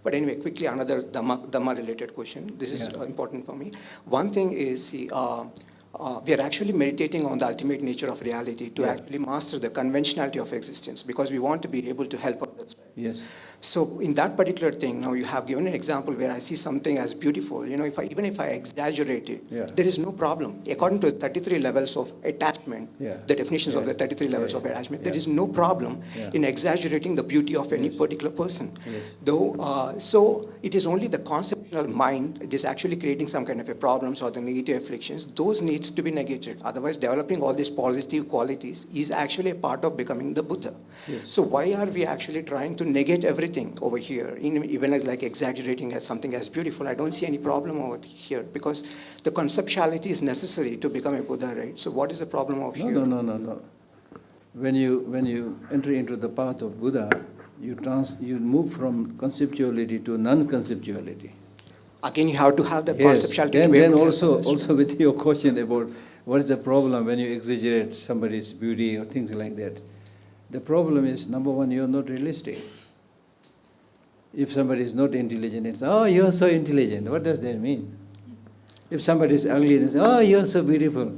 But anyway, quickly another Dhamma-related question. This is important for me. One thing is, see, we are actually meditating on the ultimate nature of reality to actually master the conventionality of existence, because we want to be able to help others. Yes. So in that particular thing, now you have given an example where I see something as beautiful, even if I exaggerate it, there is no problem. According to the 33 levels of attachment, the definitions of the 33 levels of attachment, there is no problem in exaggerating the beauty of any particular person. Though, so it is only the conceptual mind, it is actually creating some kind of a problems or the negative afflictions, those needs to be negated. Otherwise, developing all these positive qualities is actually a part of becoming the Buddha. So why are we actually trying to negate everything over here, even as like exaggerating as something as beautiful? I don't see any problem over here, because the conceptuality is necessary to become a Buddha, right? So what is the problem over here? No. When you enter into the path of Buddha, you move from conceptuality to non-conceptuality. Again, you have to have the Yes. conceptuality. Then also with your question about what is the problem when you exaggerate somebody's beauty or things like that. The problem is, number one, you are not realistic. If somebody is not intelligent, it's, oh, you are so intelligent. What does that mean? If somebody is ugly, they say, oh, you are so beautiful.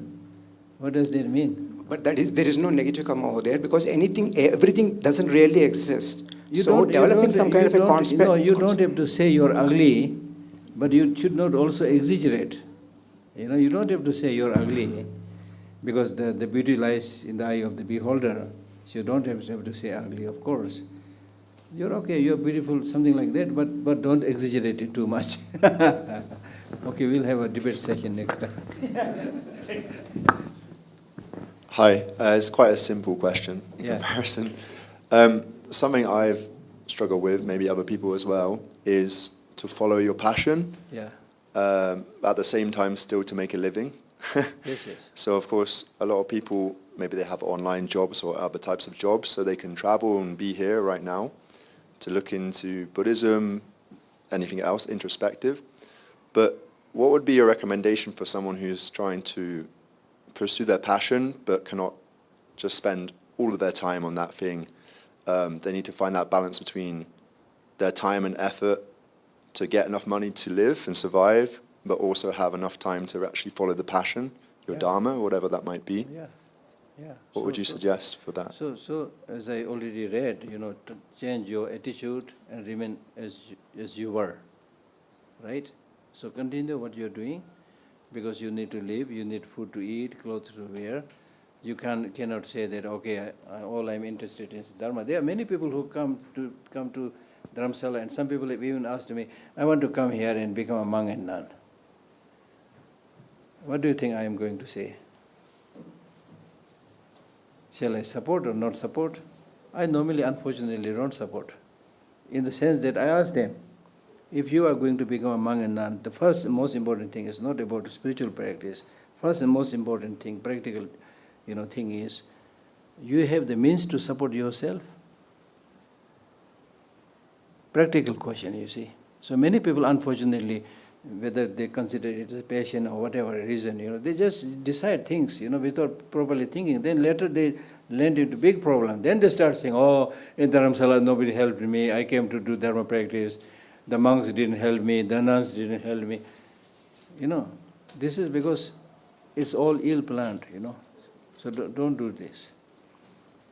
What does that mean? But there is no negative come over there, because everything doesn't really exist. Developing some kind of a concept. No, you don't have to say you're ugly, but you should not also exaggerate. You don't have to say you're ugly, because the beauty lies in the eye of the beholder. So you don't have to say ugly, of course. You're okay, you're beautiful, something like that, but don't exaggerate it too much. Okay, we'll have a debate session next time. Hi, it's quite a simple question in comparison. Something I've struggled with, maybe other people as well, is to follow your passion. At the same time still to make a living. Yes. So of course a lot of people, maybe they have online jobs or other types of jobs, so they can travel and be here right now to look into Buddhism, anything else, introspective. But what would be your recommendation for someone who's trying to pursue their passion but cannot just spend all of their time on that thing? They need to find that balance between their time and effort to get enough money to live and survive, but also have enough time to actually follow the passion, your dharma, whatever that might be. What would you suggest for that? So as I already read, to change your attitude and remain as you were, right? So continue what you're doing, because you need to live, you need food to eat, clothes to wear. You cannot say that, okay, all I'm interested in is dharma. There are many people who come to Dharamsala, and some people have even asked me, I want to come here and become a monk and nun. What do you think I am going to say? Shall I support or not support? I normally, unfortunately, don't support. In the sense that I ask them, if you are going to become a monk and nun, the first and most important thing is not about spiritual practice. First and most important thing, practical, thing is, You have the means to support yourself? Practical question, you see. So many people, unfortunately, whether they consider it as a passion or whatever reason, they just decide things, without properly thinking. Then later they land into big problem. Then they start saying, oh, in Dharamsala nobody helped me, I came to do Dharma practice, the monks didn't help me, the nuns didn't help me. This is because it's all ill planned, So don't do this.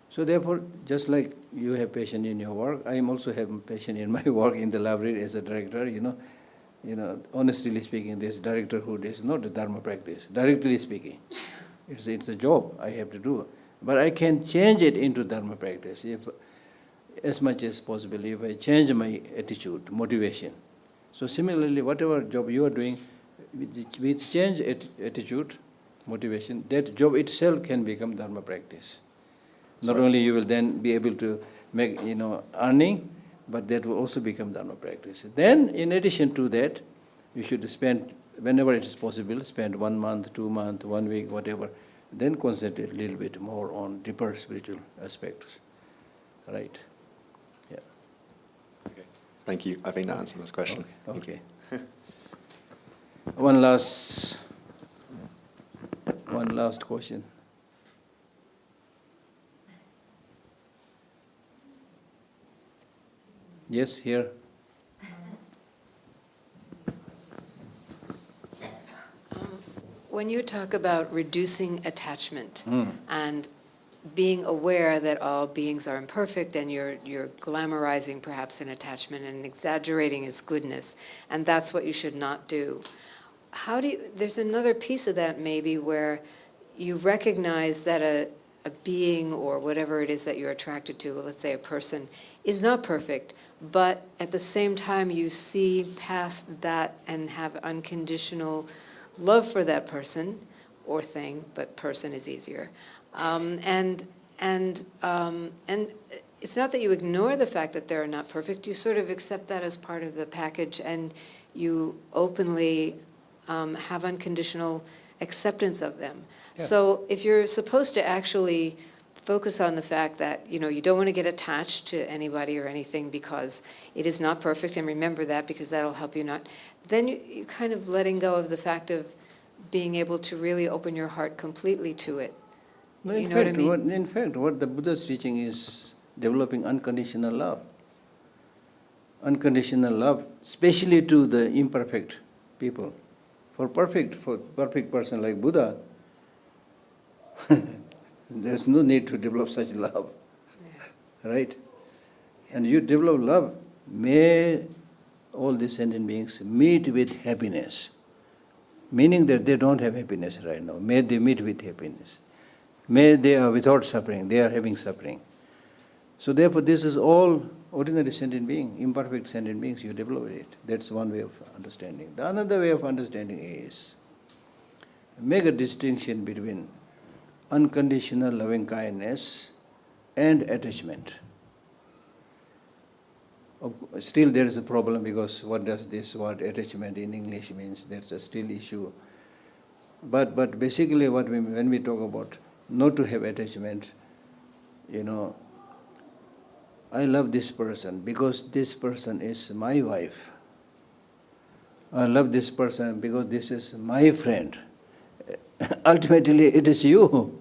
So therefore, just like you have passion in your work, I am also having passion in my work in the library as a director, honestly speaking, this directorhood is not a Dharma practice, directly speaking. It's a job I have to do. But I can change it into Dharma practice if, as much as possible, if I change my attitude, motivation. So similarly, whatever job you are doing, with change attitude, motivation, that job itself can become Dharma practice. Not only you will then be able to make, earning, but that will also become Dharma practice. Then, in addition to that, you should spend, whenever it is possible, spend 1 month, 2 months, 1 week, whatever, then concentrate a little bit more on deeper spiritual aspects. Right? Yeah. Okay. Thank you. I think that answers this question. Okay. One last question. Yes, here. When you talk about reducing attachment and being aware that all beings are imperfect, and you're glamorizing perhaps an attachment and exaggerating its goodness, and that's what you should not do. There's another piece of that maybe where you recognize that a being or whatever it is that you're attracted to, let's say a person, is not perfect, but at the same time you see past that and have unconditional love for that person or thing, but person is easier. And it's not that you ignore the fact that they're not perfect, you sort of accept that as part of the package, and you openly have unconditional acceptance of them. Yeah. So if you're supposed to actually focus on the fact that you don't want to get attached to anybody or anything because it is not perfect, and remember that because that'll help you not, then you're kind of letting go of the fact of being able to really open your heart completely to it. No, you know what I mean? In fact, what the Buddha's teaching is developing unconditional love. Unconditional love, especially to the imperfect people. For perfect person like Buddha, there's no need to develop such love. Yeah. Right? And you develop love, may all the sentient beings meet with happiness. Meaning that they don't have happiness right now. May they meet with happiness. May they are without suffering, they are having suffering. So therefore this is all ordinary sentient being, imperfect sentient beings, you develop it. That's one way of understanding. The another way of understanding is, make a distinction between unconditional loving kindness and attachment. Still there is a problem, because what does this word attachment in English means? That's a still issue. But basically when we talk about not to have attachment, I love this person because this person is my wife. I love this person because this is my friend. Ultimately it is you.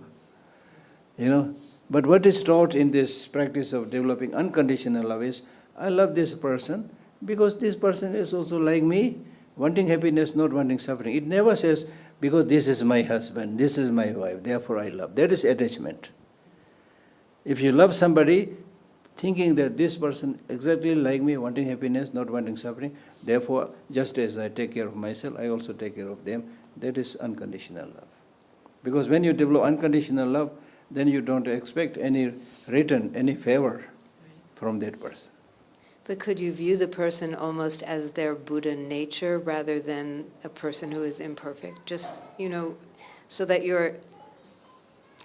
But what is taught in this practice of developing unconditional love is, I love this person because this person is also like me, wanting happiness, not wanting suffering. It never says, because this is my husband, this is my wife, therefore I love. That is attachment. If you love somebody, thinking that this person exactly like me, wanting happiness, not wanting suffering, therefore just as I take care of myself, I also take care of them, that is unconditional love. Because when you develop unconditional love, then you don't expect any return, any favor from that person. But could you view the person almost as their Buddha nature rather than a person who is imperfect? Just, so that your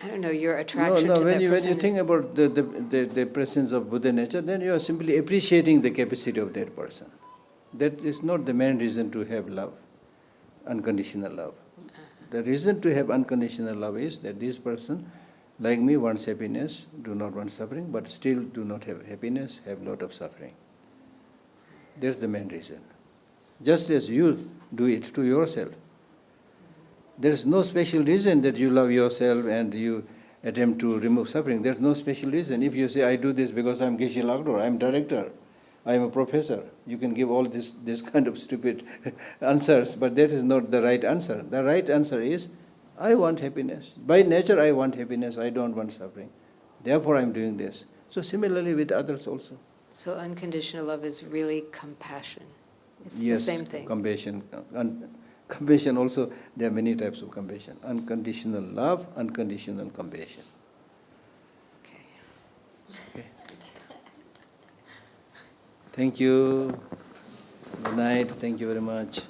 attraction to that person when you think about the presence of Buddha nature, then you are simply appreciating the capacity of that person. That is not the main reason to have love, unconditional love. The reason to have unconditional love is that this person like me, wants happiness, do not want suffering, but still do not have happiness, have lot of suffering. That's the main reason. Just as you do it to yourself. There is no special reason that you love yourself and you attempt to remove suffering. There's no special reason. If you say, I do this because I'm Geshe Lhakdor, I'm director, I'm a professor, you can give all this kind of stupid answers, but that is not the right answer. The right answer is, I want happiness. By nature, I want happiness. I don't want suffering. Therefore, I'm doing this. So similarly with others also. So unconditional love is really compassion. It's Yes, the same thing. Compassion. Compassion also, there are many types of compassion. Unconditional love, unconditional compassion. Okay. Thank you. Good night. Thank you very much.